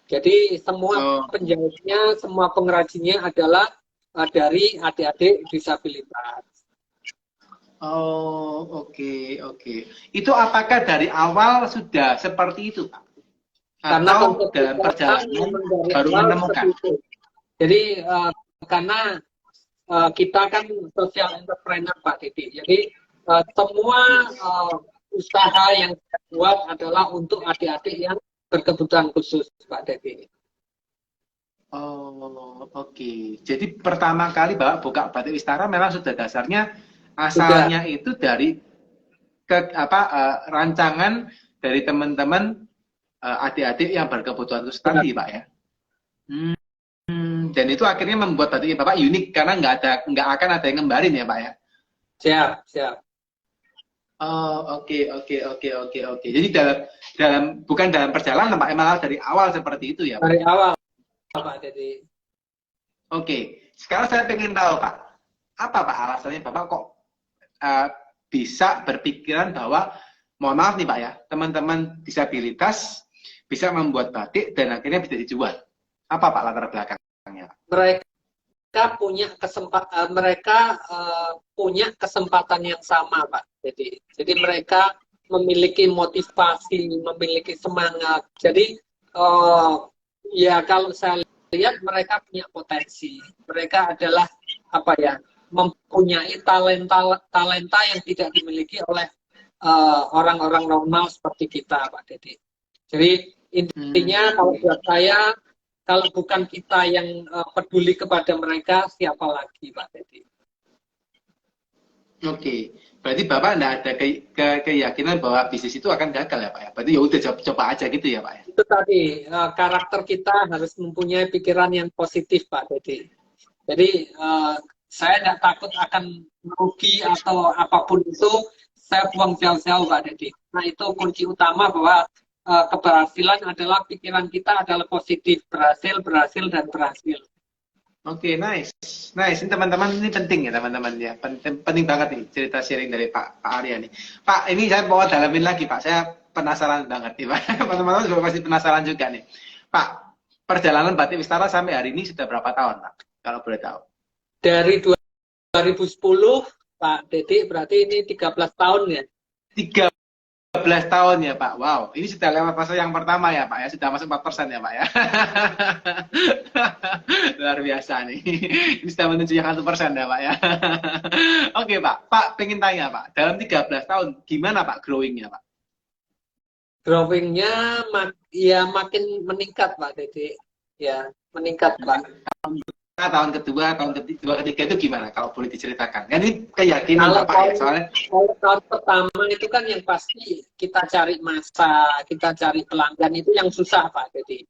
Jadi semua penjahitnya, semua pengrajinnya adalah dari adik-adik disabilitas. Oh, oke. Itu apakah dari awal sudah seperti itu Pak? Atau dalam perjalanan baru menemukan? Jadi karena kita kan social entrepreneur Pak Didi. Jadi semua usaha yang saya buat adalah untuk adik-adik yang berkebutuhan khusus Pak Didi. Oh, oke. Jadi pertama kali Bapak buka Batik Wistara memang sudah dasarnya asalnya itu dari rancangan dari teman-teman adik-adik yang berkebutuhan khusus tadi Pak ya. Dan itu akhirnya membuat batik Bapak unik karena nggak akan ada yang ngembarin ya Pak ya. Siap. Oh, oke. Jadi bukan dalam perjalanan Pak, malah dari awal seperti itu ya Pak. Dari awal Pak. Jadi Oke. Sekarang saya ingin tahu Pak, apa Pak alasannya Bapak kok bisa berpikiran bahwa, mohon maaf nih Pak ya, teman-teman disabilitas bisa membuat batik dan akhirnya bisa dijual. Apa Pak latar belakangnya? Mereka punya kesempatan yang sama Pak. Jadi mereka memiliki motivasi, memiliki semangat. Jadi ya kalau saya lihat mereka punya potensi. Mereka adalah mempunyai talenta yang tidak dimiliki oleh orang-orang normal seperti kita Pak Dedi. Jadi intinya kalau buat saya, kalau bukan kita yang peduli kepada mereka, siapa lagi Pak Dedi? Oke, berarti Bapak tidak ada keyakinan bahwa bisnis itu akan gagal ya Pak ya? Berarti ya udah coba aja gitu ya Pak ya? Itu tadi, karakter kita harus mempunyai pikiran yang positif Pak Dedi. Jadi saya tidak takut akan merugi atau apapun itu, saya buang jauh-jauh Pak Dedi. Nah itu kunci utama bahwa keberhasilan adalah pikiran kita adalah positif, berhasil, dan berhasil. Oke, nice. Ini teman-teman, ini penting ya teman-teman ya. Penting banget nih cerita sharing dari Pak Arya nih. Pak, ini saya mau dalamin lagi Pak. Saya penasaran banget nih Pak. Teman-teman juga pasti penasaran juga nih. Pak, perjalanan Batik Wistara sampai hari ini sudah berapa tahun Pak? Kalau boleh tahu. Dari 2010 Pak Dedi, berarti ini 13 tahun ya? 13 tahun ya Pak. Wow, ini sudah lewat fase yang pertama ya Pak ya. Sudah masuk 4% ya Pak ya. Luar biasa nih. Ini sudah menuju yang 1% ya Pak ya. Oke Pak. Pak pengen tanya Pak. Dalam 13 tahun gimana Pak growing-nya Pak? Growing-nya makin meningkat Pak Dedi. Ya, meningkat Pak. Tahun kedua, ketiga itu gimana kalau boleh diceritakan? Kan ini keyakinan Bapak ya, soalnya tahun pertama itu kan yang pasti kita cari masa, kita cari pelanggan itu yang susah Pak. Jadi,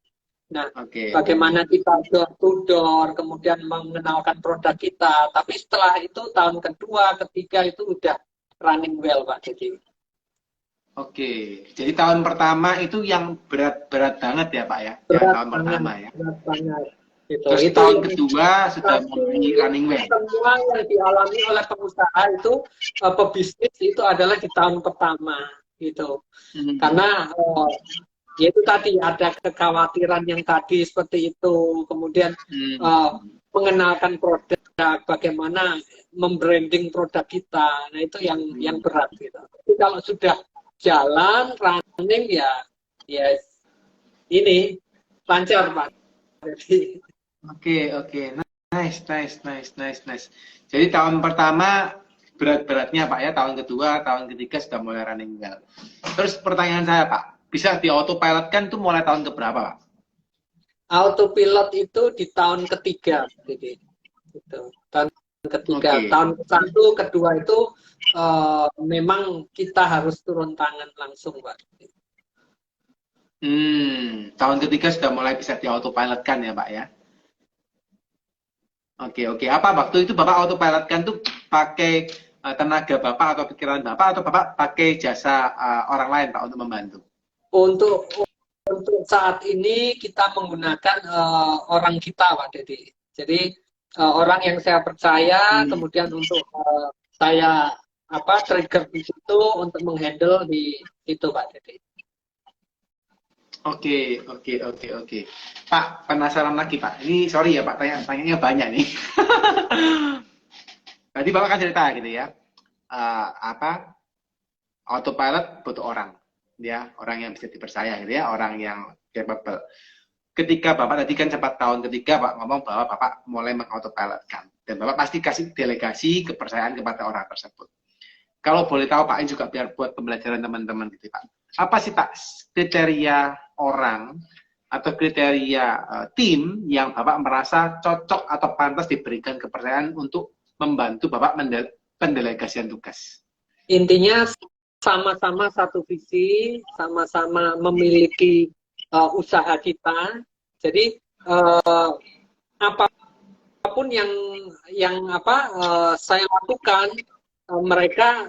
nah bagaimana kita door to door, kemudian mengenalkan produk kita. Tapi setelah itu tahun kedua, ketiga itu udah running well Pak. Jadi, jadi tahun pertama itu yang berat banget ya Pak ya? Tahun pertama ya. Berat banget. Gitu. Terus itu tahun kedua sudah mulai running well. Semua yang dialami oleh pengusaha itu pebisnis itu adalah di tahun pertama gitu. Karena ya itu tadi ada kekhawatiran yang tadi seperti itu, kemudian mengenalkan produk, bagaimana membranding produk kita. Nah itu yang berat gitu. Tapi kalau sudah jalan running ya ini lancar Pak. Oke. Nice. Jadi tahun pertama berat-beratnya Pak ya, tahun kedua, tahun ketiga sudah mulai running well. Terus pertanyaan saya Pak, bisa di autopilot kan tuh mulai tahun keberapa Pak? Autopilot itu di tahun ketiga, jadi itu tahun ketiga. Oke. Tahun satu, kedua itu memang kita harus turun tangan langsung, Pak. Tahun ketiga sudah mulai bisa di autopilot kan ya Pak ya? Oke. Apa waktu itu Bapak autopilot kan tuh pakai tenaga Bapak atau pikiran Bapak atau Bapak pakai jasa orang lain Pak untuk membantu? Untuk saat ini kita menggunakan orang kita, Pak Dedi. Jadi orang yang saya percaya, kemudian untuk saya trigger di situ untuk menghandle di situ, Pak Dedi. Oke. Pak, penasaran lagi Pak. Ini sorry ya Pak, tanya-tanyanya banyak nih. Tadi Bapak kan cerita gitu ya. Autopilot butuh orang. Ya, orang yang bisa dipercaya gitu ya, orang yang capable. Ketika Bapak tadi kan sempat tahun ketiga Pak ngomong bahwa Bapak mulai mengautopilotkan. Dan Bapak pasti kasih delegasi kepercayaan kepada orang tersebut. Kalau boleh tahu Pak, ini juga biar buat pembelajaran teman-teman gitu Pak. Apa sih Pak kriteria orang atau kriteria tim yang Bapak merasa cocok atau pantas diberikan kepercayaan untuk membantu Bapak pendelegasian tugas? Intinya sama-sama satu visi, sama-sama memiliki usaha kita. Jadi apapun yang saya lakukan, mereka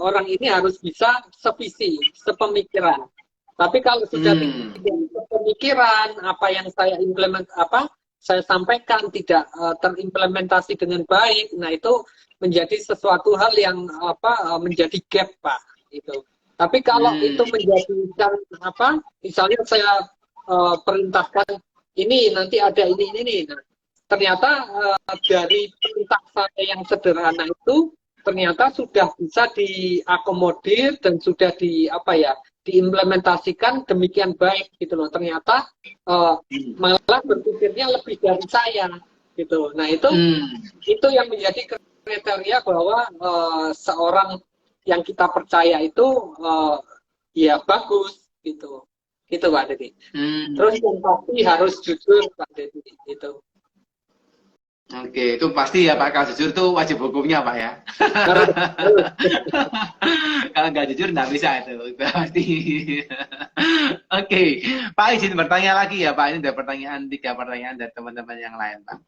orang ini harus bisa sevisi, sepemikiran. Tapi kalau sudah sepemikiran, apa yang saya saya sampaikan tidak terimplementasi dengan baik, nah itu menjadi sesuatu hal yang menjadi gap Pak. Itu. Tapi kalau itu menjadikan misalnya saya perintahkan ini nanti ada ini. Nah, ternyata dari perintah saya yang sederhana itu ternyata sudah bisa diakomodir dan sudah diimplementasikan demikian baik gitu loh. Ternyata malah berpikirnya lebih dari saya gitu. Nah itu yang menjadi kriteria bahwa seorang yang kita percaya itu ya bagus gitu Pak Dedi. Terus yang pasti harus jujur Pak Dedi gitu. Oke, itu pasti ya Pak, kalau jujur tuh wajib hukumnya Pak ya. Kalau nggak jujur nggak bisa itu pasti. Oke, Pak izin bertanya lagi ya Pak, ini ada tiga pertanyaan dari teman-teman yang lain Pak.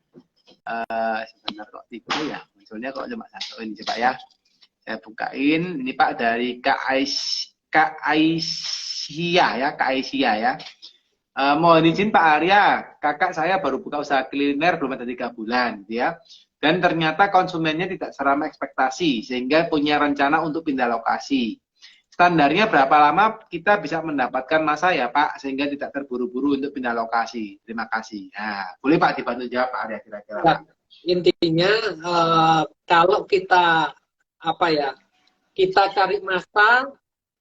Sebentar kok tiga ya, munculnya kok cuma satu ini coba ya. Saya bukain, ini Pak dari Kak Aisyah ya. Mohon izin Pak Arya, kakak saya baru buka usaha kuliner belum ada 3 bulan, ya. Dan ternyata konsumennya tidak seramai ekspektasi, sehingga punya rencana untuk pindah lokasi. Standarnya berapa lama kita bisa mendapatkan masa ya Pak, sehingga tidak terburu-buru untuk pindah lokasi? Terima kasih. Nah, boleh Pak dibantu jawab Pak Arya kira-kira. Nah, intinya kalau kita kita cari masa,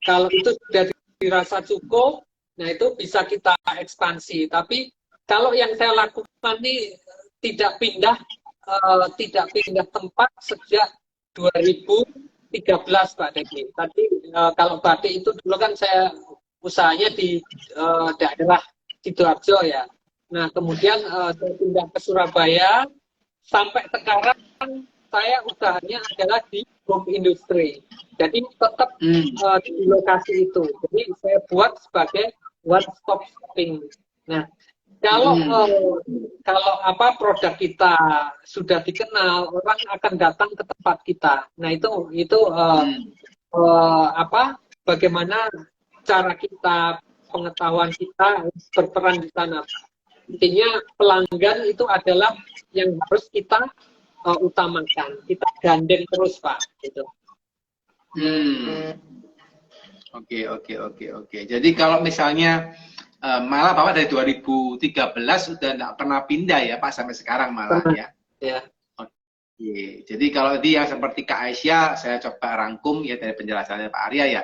kalau itu sudah dirasa cukup, nah itu bisa kita ekspansi. Tapi kalau yang saya lakukan ini tidak pindah tempat sejak 2013 Pak Dedi. Tadi kalau batik itu dulu kan saya usahanya di daerah Sidoarjo ya. Nah kemudian saya pindah ke Surabaya, sampai sekarang saya usahanya adalah di home industry. Jadi tetap di lokasi itu. Jadi saya buat sebagai one stop shopping. Nah, kalau produk kita sudah dikenal, orang akan datang ke tempat kita. Nah, itu bagaimana cara kita, pengetahuan kita berperan di sana. Intinya pelanggan itu adalah yang harus kita utamakan. Kita gandeng terus, Pak. Gitu. Oke. Jadi kalau misalnya malah Bapak dari 2013 sudah nggak pernah pindah ya Pak sampai sekarang malah ya. Ya. Oke. Jadi kalau yang seperti Kak Aisyah, saya coba rangkum ya dari penjelasannya Pak Arya ya.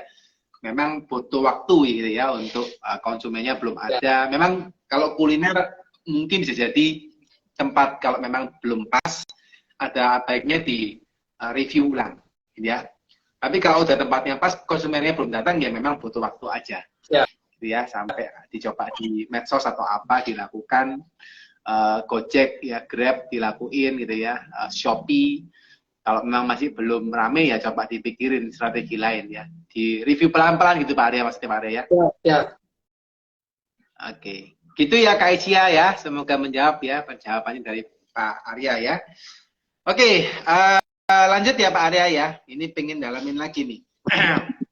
Memang butuh waktu gitu ya untuk konsumennya belum ada. Memang kalau kuliner mungkin bisa jadi tempat kalau memang belum pas, ada baiknya di review ulang, gitu ya. Tapi kalau udah tempatnya pas, konsumennya belum datang, ya memang butuh waktu aja. Ya. Gitu ya, sampai dicoba di medsos atau apa dilakukan, Gojek ya, Grab dilakuin gitu ya, Shopee. Kalau memang masih belum rame ya coba dipikirin strategi lain ya. Di review pelan-pelan gitu Pak Arya, maksudnya Pak Arya ya. Ya. Oke. Gitu ya Kak Aisyah ya, semoga menjawab ya jawabannya dari Pak Arya ya. Oke, lanjut ya Pak Arya ya. Ini pengen dalamin lagi nih.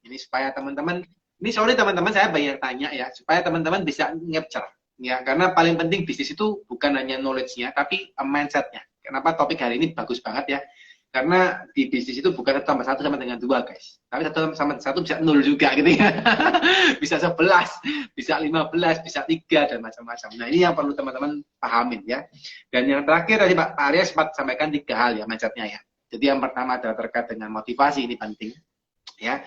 Ini supaya teman-teman, ini sorry teman-teman saya banyak tanya ya, supaya teman-teman bisa capture ya. Karena paling penting bisnis itu bukan hanya knowledge-nya, tapi mindset-nya. Kenapa topik hari ini bagus banget ya? Karena di bisnis itu bukan 1 tambah 1 sama dengan 2 guys. Tapi 1 sama 1 bisa 0 juga gitu ya. Bisa 11, bisa 15, bisa 3 dan macam-macam. Nah ini yang perlu teman-teman pahamin ya. Dan yang terakhir tadi Pak Arya sempat sampaikan 3 hal ya mindset-nya ya. Jadi yang pertama adalah terkait dengan motivasi, ini penting ya.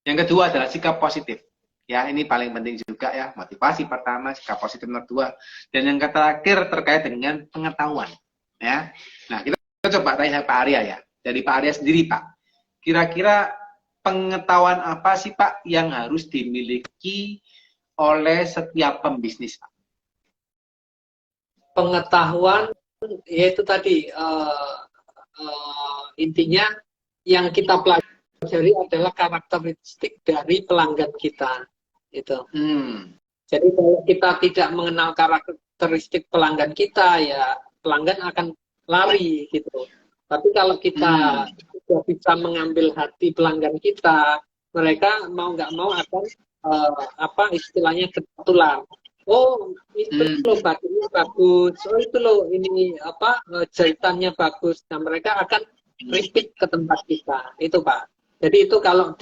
Yang kedua adalah sikap positif. Ya, ini paling penting juga ya. Motivasi pertama, sikap positif nomor 2. Dan yang terakhir terkait dengan pengetahuan ya. Nah, kita coba tanya Pak Arya ya. Dari Pak Arya sendiri Pak, kira-kira pengetahuan apa sih Pak yang harus dimiliki oleh setiap pembisnis Pak? Pengetahuan yaitu tadi intinya yang kita pelajari adalah karakteristik dari pelanggan kita itu. Jadi kalau kita tidak mengenal karakteristik pelanggan kita, ya pelanggan akan lari gitu. Tapi kalau kita sudah bisa mengambil hati pelanggan kita, mereka mau nggak mau akan apa istilahnya ketular. Oh itu loh bajunya bagus, oh itu loh ini apa jahitannya bagus. Nah mereka akan repeat ke tempat kita, itu Pak. Jadi itu kalau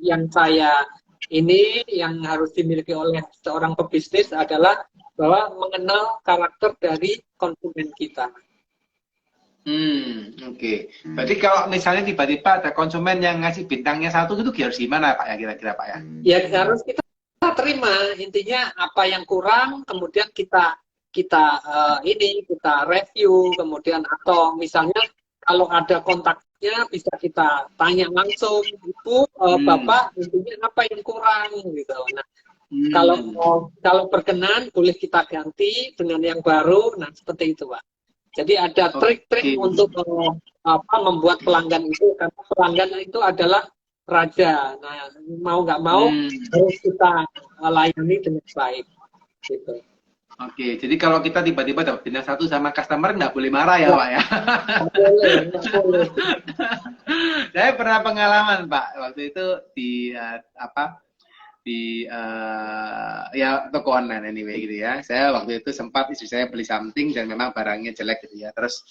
yang saya ini yang harus dimiliki oleh seorang pebisnis adalah bahwa mengenal karakter dari konsumen kita. Oke. Berarti kalau misalnya tiba-tiba ada konsumen yang ngasih bintangnya 1 itu harus gimana Pak ya kira-kira Pak ya? Ya harus kita terima, intinya apa yang kurang, kemudian kita review, kemudian atau misalnya kalau ada kontaknya bisa kita tanya langsung, Ibu, Bapak, intinya apa yang kurang gitu. Nah, kalau berkenan boleh kita ganti dengan yang baru, nah seperti itu Pak. Jadi ada trik-trik untuk membuat pelanggan itu, karena pelanggan itu adalah raja. Nah, mau nggak mau harus kita layani dengan baik. Gitu. Oke, jadi kalau kita tiba-tiba dapat bintang 1 sama customer nggak boleh marah ya Pak ya? Nggak boleh. Saya pernah pengalaman Pak, waktu itu di ya toko online anyway gitu ya. Saya waktu itu sempat istri saya beli something dan memang barangnya jelek gitu ya. Terus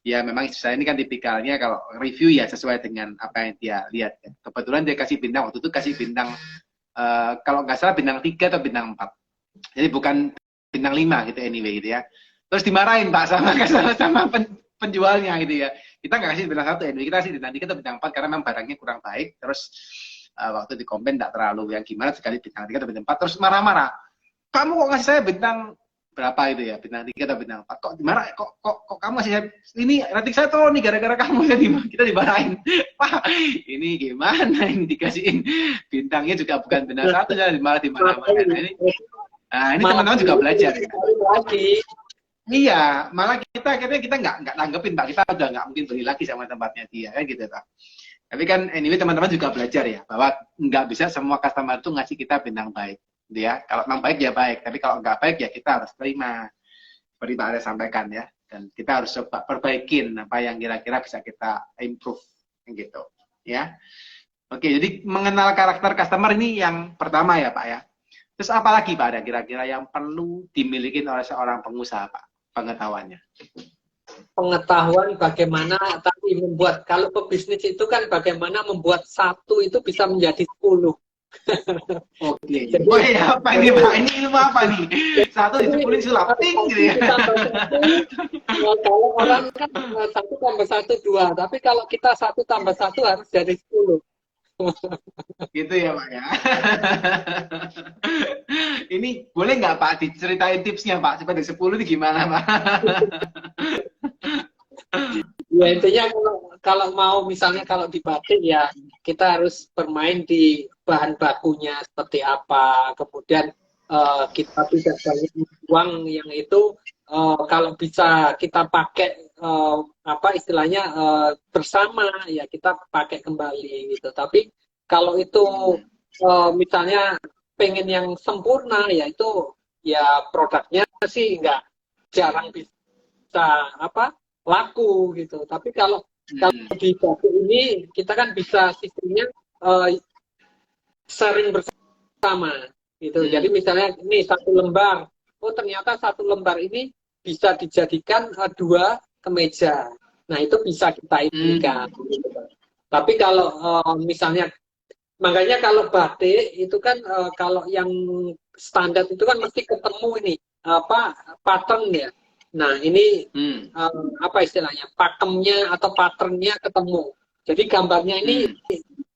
ya memang istri saya ini kan tipikalnya kalau review ya sesuai dengan apa yang dia lihat. Kebetulan dia kasih bintang waktu itu kasih kalau nggak salah bintang 3 atau bintang 4. Jadi bukan bintang 5 gitu anyway gitu ya. Terus dimarahin Pak sama penjualnya gitu ya. Kita nggak kasih bintang 1 anyway, kita kasih bintang 3 atau bintang 4 karena memang barangnya kurang baik. Terus waktu di komplain tidak terlalu yang gimana sekali bintang 3 atau bintang 4 terus marah-marah. Kamu kok ngasih saya bintang berapa itu ya? Bintang 3 atau bintang 4? Kok marah? Kok kamu ngasih saya ini rating saya turun nih gara-gara kamu kita dimarahin. Pak, ini gimana ini dikasihin bintangnya juga bukan bintang 1 ya malah dimarahin. Nah, ini teman-teman juga belajar ya. Iya, malah kita akhirnya kita nggak tanggepin Pak, kita udah nggak mungkin beli lagi sama tempatnya dia kan gitu Pak. Tapi kan anyway teman-teman juga belajar ya bahwa nggak bisa semua customer itu ngasih kita bintang baik, gitu ya. Kalau memang baik ya baik, tapi kalau nggak baik ya kita harus terima. Seperti Pak Arya sampaikan ya, dan kita harus coba perbaikin apa yang kira-kira bisa kita improve, gitu, ya. Oke, jadi mengenal karakter customer ini yang pertama ya Pak ya. Terus apa lagi Pak ada kira-kira yang perlu dimiliki oleh seorang pengusaha Pak pengetahuannya? Pengetahuan bagaimana tadi membuat, kalau pebisnis itu kan bagaimana membuat 1 itu bisa menjadi 10. Oke. Oh iya, apa ini Pak? Ini ilmu apa nih? 1 di 10 sulap ting gitu ya. Kalau orang kan 1 tambah 1 2, tapi kalau kita 1 tambah 1 harus jadi 10. Gitu ya Pak ya. Ini boleh nggak Pak diceritain tipsnya Pak? Supaya 10 ini gimana Pak? Ya intinya kalau mau misalnya kalau di batik ya kita harus bermain di bahan bakunya seperti apa, kemudian kita tidak banyak uang yang itu kalau bisa kita pakai apa istilahnya bersama ya kita pakai kembali gitu. Tapi kalau itu misalnya pengen yang sempurna ya itu ya produknya sih nggak jarang bisa apa laku gitu. Tapi kalau di batik ini kita kan bisa sistemnya sharing bersama gitu. Jadi misalnya ini satu lembar, oh ternyata satu lembar ini bisa dijadikan 2 kemeja. Nah itu bisa kita inikan. Gitu. Tapi kalau misalnya makanya kalau batik itu kan kalau yang standar itu kan mesti ketemu ini apa pattern ya. Nah ini apa istilahnya pakemnya atau patternnya ketemu. Jadi gambarnya ini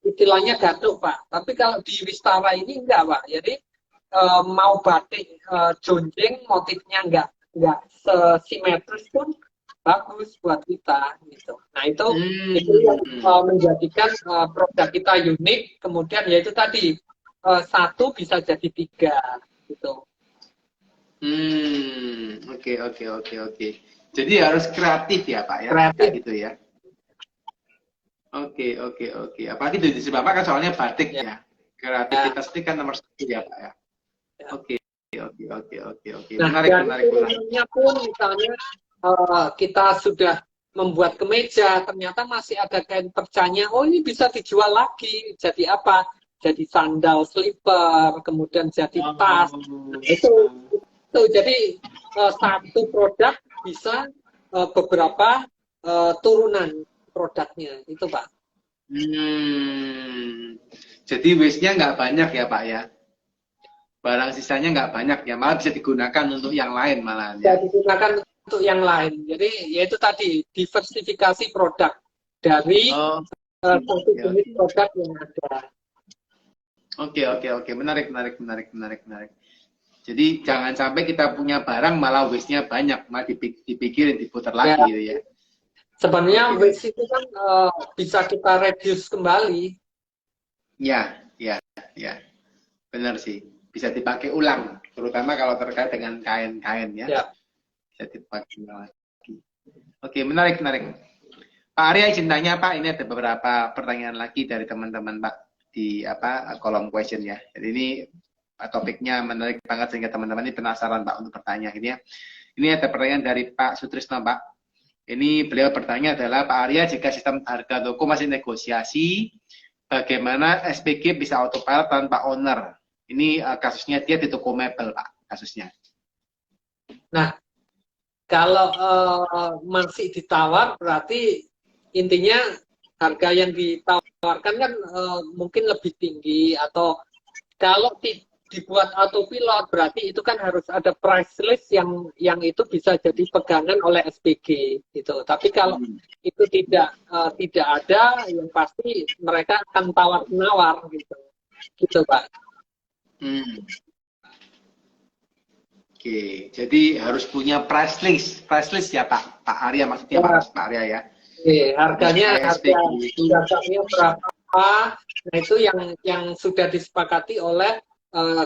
istilahnya gatuk Pak. Tapi kalau di Wistara ini enggak Pak. Jadi mau batik jonjeng motifnya enggak sesimetris pun bagus buat kita gitu. Nah itu yang menjadikan produk kita unik. Kemudian yaitu tadi satu bisa jadi 3 gitu. Oke. Jadi harus kreatif ya Pak ya, Kreatif gitu ya. Oke. Apalagi di sisi Bapak kan soalnya batik ya. Kreativitas ini kan nomor 1 ya Pak ya. Oke. Nah, Menarik. pun misalnya kita sudah membuat kemeja, ternyata masih ada kain percanya, oh ini bisa dijual lagi, jadi apa? Jadi sandal, slipper, kemudian jadi tas. Itu jadi satu produk bisa beberapa turunan produknya, itu Pak. Jadi waste-nya nggak banyak ya Pak ya? Barang sisanya nggak banyak ya, malah bisa digunakan untuk yang lain malah. Bisa digunakan untuk yang lain. Jadi yaitu tadi diversifikasi produk dari satu jenis produk yang ada. Oke. Menarik. Jadi jangan sampai kita punya barang malah waste-nya banyak, malah dipikirin, diputar lagi gitu ya. Sebenarnya waste itu kan bisa kita reduce kembali. Ya. Benar sih. Bisa dipakai ulang, terutama kalau terkait dengan kain-kain ya. Bisa dipakai ulang lagi. Oke, menarik. Pak Arya izin tanya Pak, ini ada beberapa pertanyaan lagi dari teman-teman Pak di kolom question ya. Jadi ini topiknya menarik banget sehingga teman-teman ini penasaran Pak untuk bertanya ini ya. Ini ada pertanyaan dari Pak Sutrisno Pak. Ini beliau bertanya adalah Pak Arya, jika sistem harga toko masih negosiasi, bagaimana SPG bisa autopilot tanpa owner? Ini kasusnya dia di toko mebel Pak, kasusnya. Nah, kalau masih ditawar berarti intinya harga yang ditawarkan kan mungkin lebih tinggi, atau kalau dibuat autopilot berarti itu kan harus ada price list yang itu bisa jadi pegangan oleh SPG gitu. Tapi kalau itu tidak ada, yang pasti mereka akan tawar-menawar gitu Pak. Oke, jadi harus punya price list ya Pak Arya maksudnya Pak Arya ya. Harganya dasarnya berapa? Nah itu yang sudah disepakati oleh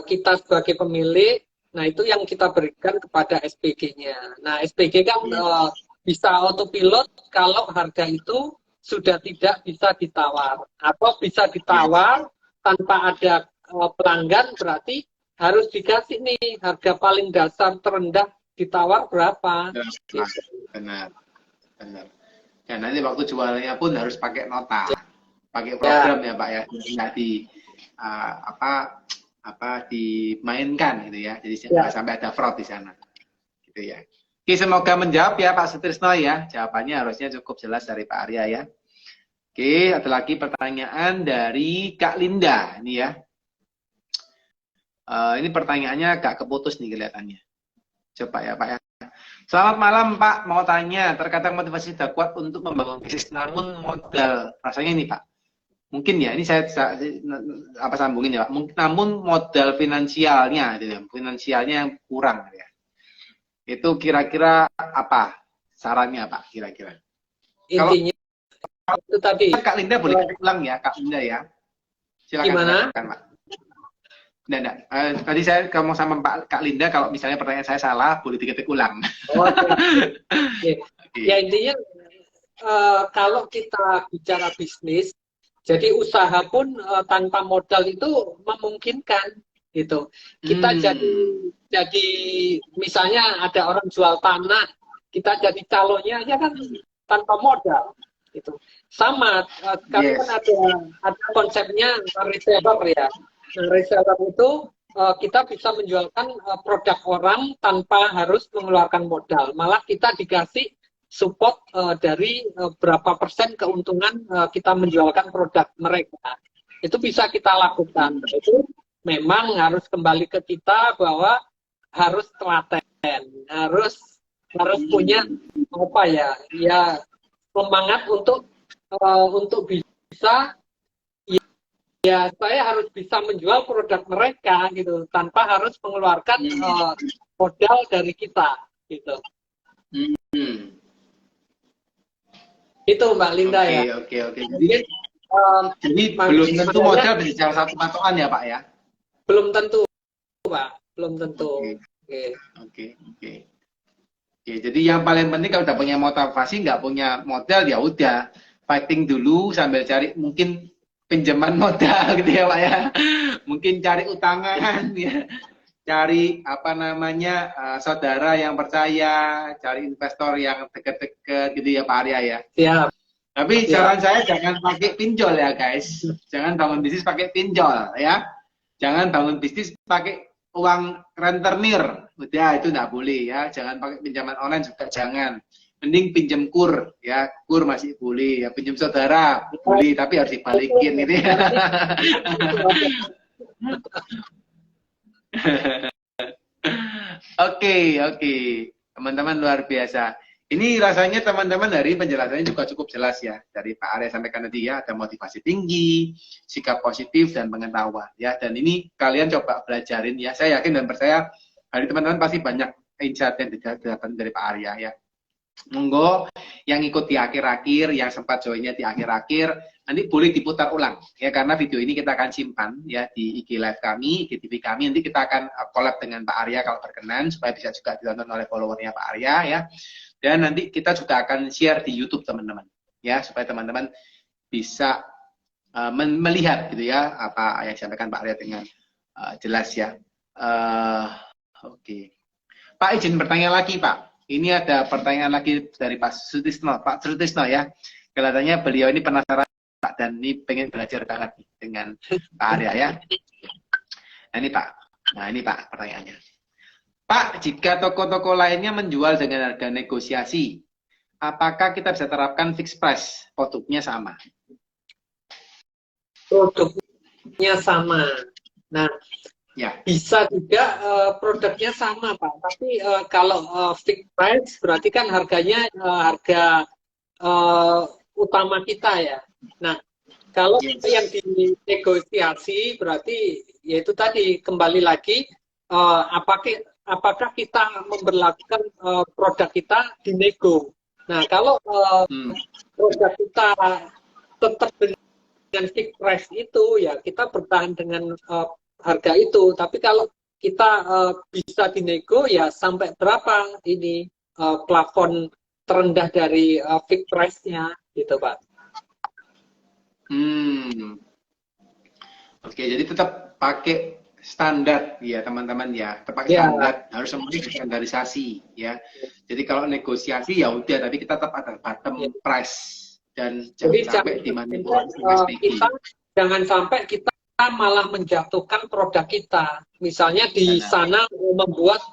kita sebagai pemilik. Nah itu yang kita berikan kepada SPG-nya. Nah SPG kan bisa autopilot kalau harga itu sudah tidak bisa ditawar, atau bisa ditawar tanpa ada pelanggan, berarti harus dikasih nih harga paling dasar terendah ditawar berapa. Benar. Dan nanti waktu jualnya pun harus pakai nota, pakai program ya Pak ya, nggak dimainkan gitu ya. Jadi jangan sampai ada fraud di sana, gitu ya. Oke, semoga menjawab ya Pak Sutrisno ya. Jawabannya harusnya cukup jelas dari Pak Arya ya. Oke, ada lagi pertanyaan dari Kak Linda ini ya. Ini pertanyaannya agak keputus nih kelihatannya. Coba ya Pak ya. Selamat malam Pak, mau tanya, terkadang motivasi tidak kuat untuk membangun bisnis, namun modal, rasanya ini Pak, mungkin ya, ini saya apa sambungin ya Pak. Namun modal finansialnya, gitu ya, finansialnya yang kurang, gitu ya. Itu kira-kira apa sarannya Pak? Kira-kira. Kalau Intinya itu tadi. Kak Linda boleh ulang ya, Kak Linda ya. Silakan. Gimana? Silakan, Pak. Enggak. Tadi saya ngomong sama Kak Linda, kalau misalnya pertanyaan saya salah, boleh diketik ulang. Oh, okay. Ya intinya kalau kita bicara bisnis, jadi usaha pun tanpa modal itu memungkinkan gitu. Kita jadi misalnya ada orang jual tanah, kita jadi calonnya aja kan tanpa modal gitu. Sama sekarang kan ada konsepnya reseller ya. Nah, reseller itu kita bisa menjualkan produk orang tanpa harus mengeluarkan modal. Malah kita dikasih support dari berapa persen keuntungan kita menjualkan produk mereka. Itu bisa kita lakukan. Itu memang harus kembali ke kita bahwa harus telaten, harus punya apa ya semangat untuk bisa ya saya harus bisa menjual produk mereka gitu tanpa harus mengeluarkan modal dari kita gitu. Itu Mbak Linda ya. Oke. Jadi belum tentu modal bisa salah satu patokan ya Pak ya? Belum tentu Pak, belum tentu. Oke. Jadi yang paling penting kalau udah punya motivasi, nggak punya modal ya udah fighting dulu sambil cari mungkin pinjaman modal gitu ya Pak ya. Mungkin cari utangan ya. Cari apa namanya saudara yang percaya, cari investor yang deket-deket gitu ya Pak Arya ya. Siap. Tapi saran saya jangan pakai pinjol ya guys. Jangan bangun bisnis pakai pinjol ya. Jangan bangun bisnis pakai uang rentenir. Udah itu nggak boleh ya. Jangan pakai pinjaman online juga jangan. Mending pinjam kur ya. Kur masih boleh ya. Pinjam saudara boleh tapi harus dibalikin gitu ya. Oke. Teman-teman luar biasa. Ini rasanya teman-teman dari penjelasannya juga cukup jelas ya. Dari Pak Arya sampaikan tadi ya, ada motivasi tinggi, sikap positif, dan pengetahuan. Ya. Dan ini kalian coba pelajarin ya. Saya yakin dan percaya dari teman-teman pasti banyak insight yang didapat dari Pak Arya ya. Monggo yang ikut di akhir-akhir, yang sempat joinnya di akhir-akhir, nanti boleh diputar ulang ya, karena video ini kita akan simpan ya di IG live kami, IGTV kami. Nanti kita akan collab dengan Pak Arya kalau berkenan supaya bisa juga ditonton oleh followernya Pak Arya ya. Dan nanti kita juga akan share di YouTube teman-teman ya, supaya teman-teman bisa melihat gitu ya apa yang disampaikan Pak Arya dengan jelas ya. Oke. Pak izin bertanya lagi Pak. Ini ada pertanyaan lagi dari Pak Sutisno. Pak Sutisno ya, kelihatannya beliau ini penasaran Pak dan ini pengen belajar banget nih dengan Pak Arya ya. Nah ini Pak pertanyaannya. Pak, jika toko-toko lainnya menjual dengan harga negosiasi, apakah kita bisa terapkan fixed price? Produknya sama. Produknya sama. Nah, ya. Bisa juga produknya sama Pak, tapi kalau fixed price berarti kan harganya harga utama kita ya. Nah, kalau yang dinegosiasi berarti yaitu tadi kembali lagi apakah kita memberlakukan produk kita dinego. Nah, kalau produk kita tetap dengan fixed price itu ya kita bertahan dengan harga itu, tapi kalau kita bisa dinego ya sampai berapa ini plafon terendah dari fixed price-nya gitu Pak. Oke, jadi tetap pakai standar ya teman-teman ya, tetap pakai standar, harus semuanya standarisasi ya. Jadi kalau negosiasi ya udah, tapi kita tetap ada bottom price dan jangan sampai dimanipulasi. Kita jangan sampai kita malah menjatuhkan produk kita. Misalnya di sana membuat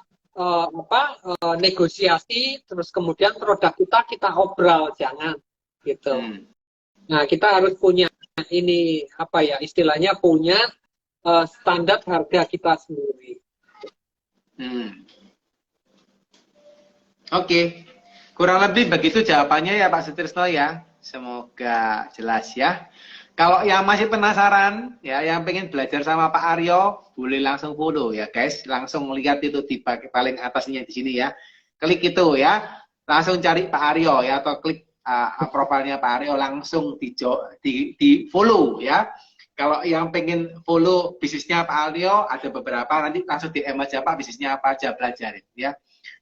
negosiasi, terus kemudian produk kita obral, jangan gitu. Nah, kita harus punya ini istilahnya punya standar harga kita sendiri. Oke. Kurang lebih begitu jawabannya ya Pak Sutrisno ya. Semoga jelas ya. Kalau yang masih penasaran, ya, yang pengen belajar sama Pak Aryo, boleh langsung follow ya guys. Langsung lihat itu di paling atasnya di sini ya. Klik itu ya. Langsung cari Pak Aryo ya, atau klik profilnya Pak Aryo, langsung di follow ya. Kalau yang pengen follow bisnisnya Pak Aryo, ada beberapa, nanti langsung DM aja Pak, bisnisnya apa aja, belajarin ya.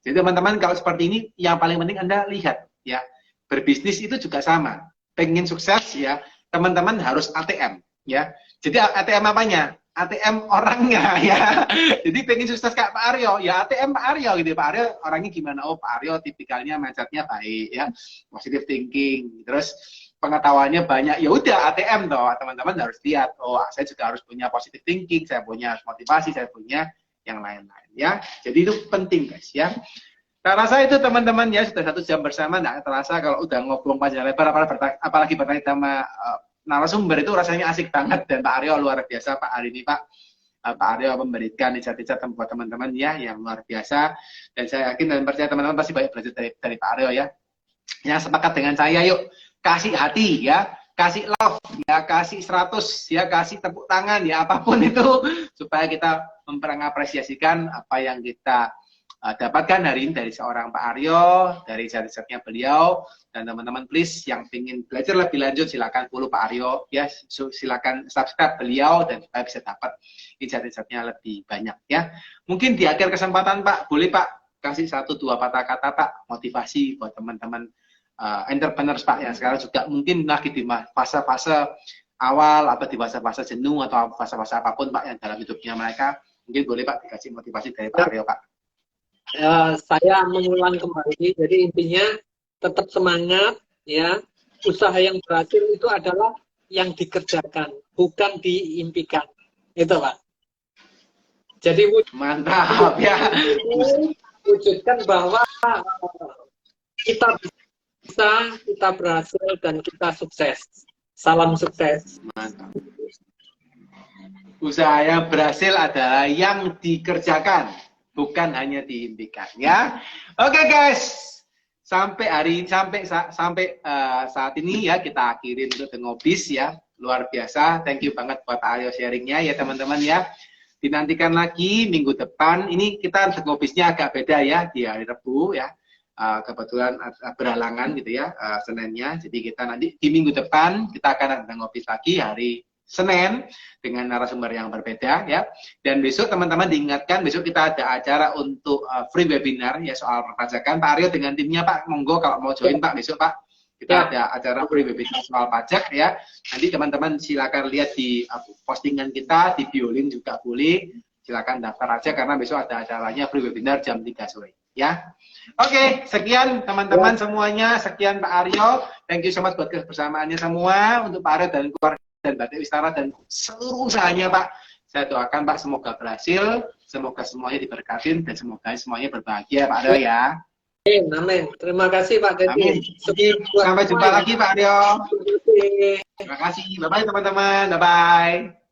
Jadi teman-teman, kalau seperti ini, yang paling penting Anda lihat ya. Berbisnis itu juga sama. Pengen sukses ya, teman-teman harus ATM ya. Jadi ATM apanya? ATM orangnya ya. Jadi pengen sukses kayak Pak Aryo, ya ATM Pak Aryo gitu. Pak Aryo orangnya gimana? Oh, Pak Aryo tipikalnya mindsetnya baik ya, positive thinking. Terus pengetahuannya banyak. Ya udah ATM toh, teman-teman harus lihat. Oh, saya juga harus punya positive thinking, saya punya motivasi, saya punya yang lain-lain ya. Jadi itu penting guys ya. Saya rasa itu teman-teman ya, sudah 1 jam bersama, nggak terasa kalau udah ngobrol panjang lebar, apalagi bertanya sama narasumber itu rasanya asik banget. Dan Pak Aryo luar biasa Pak hari ini Pak. Pak Aryo memberikan insight-insight buat teman-teman ya yang luar biasa. Dan saya yakin dan percaya teman-teman pasti banyak belajar dari Pak Aryo ya. Yang sepakat dengan saya, yuk kasih hati ya, kasih love ya, kasih 100 ya, kasih tepuk tangan ya, apapun itu supaya kita mengapresiasikan apa yang kita dapatkan hari ini dari seorang Pak Aryo, dari insight-insightnya beliau. Dan teman-teman please yang ingin belajar lebih lanjut silakan follow Pak Aryo ya, silakan subscribe beliau dan supaya bisa dapat insight-insightnya lebih banyak ya. Mungkin di akhir kesempatan Pak, boleh Pak kasih 1-2 patah kata Pak motivasi buat teman-teman entrepreneurs Pak yang sekarang juga mungkin lagi di fase-fase awal atau di fase-fase jenuh atau fase-fase apapun Pak yang dalam hidupnya mereka. Mungkin boleh Pak dikasih motivasi dari Pak Aryo Pak. Saya mengulang kembali, jadi intinya tetap semangat ya. Usaha yang berhasil itu adalah yang dikerjakan, bukan diimpikan. Itu Pak. Jadi mantap ya. Wujudkan bahwa kita bisa, kita berhasil dan kita sukses. Salam sukses. Mantap. Usaha yang berhasil adalah yang dikerjakan, bukan hanya diimpikan ya. Oke guys, sampai saat ini ya kita akhirin untuk The Ngobis ya. Luar biasa, thank you banget buat Aryo sharingnya ya teman-teman ya. Dinantikan lagi minggu depan. Ini kita The Ngobisnya agak beda ya, di hari Rabu ya. Kebetulan berhalangan gitu ya, Seninnya. Jadi kita nanti di minggu depan kita akan ada Ngobis lagi hari Senin dengan narasumber yang berbeda ya. Dan besok teman-teman diingatkan, besok kita ada acara untuk free webinar ya soal perpajakan. Pak Aryo dengan timnya Pak, monggo kalau mau join Pak besok Pak. Kita ada acara free webinar soal pajak ya. Nanti teman-teman silakan lihat di postingan kita, di bio link juga boleh. Silakan daftar aja karena besok ada acaranya free webinar jam 3 sore ya. Oke, sekian teman-teman semuanya, sekian Pak Aryo. Thank you so much buat kebersamaannya semua untuk Pak Aryo dan keluarga dan Batik Wistara dan seluruh usahanya Pak. Saya doakan Pak semoga berhasil, semoga semuanya diberkatin dan semoga semuanya berbahagia Pak Aryo ya. Amin. Terima kasih Pak Dedi. Sampai jumpa lagi Pak Aryo. Terima kasih. Bye bye teman-teman. Bye bye.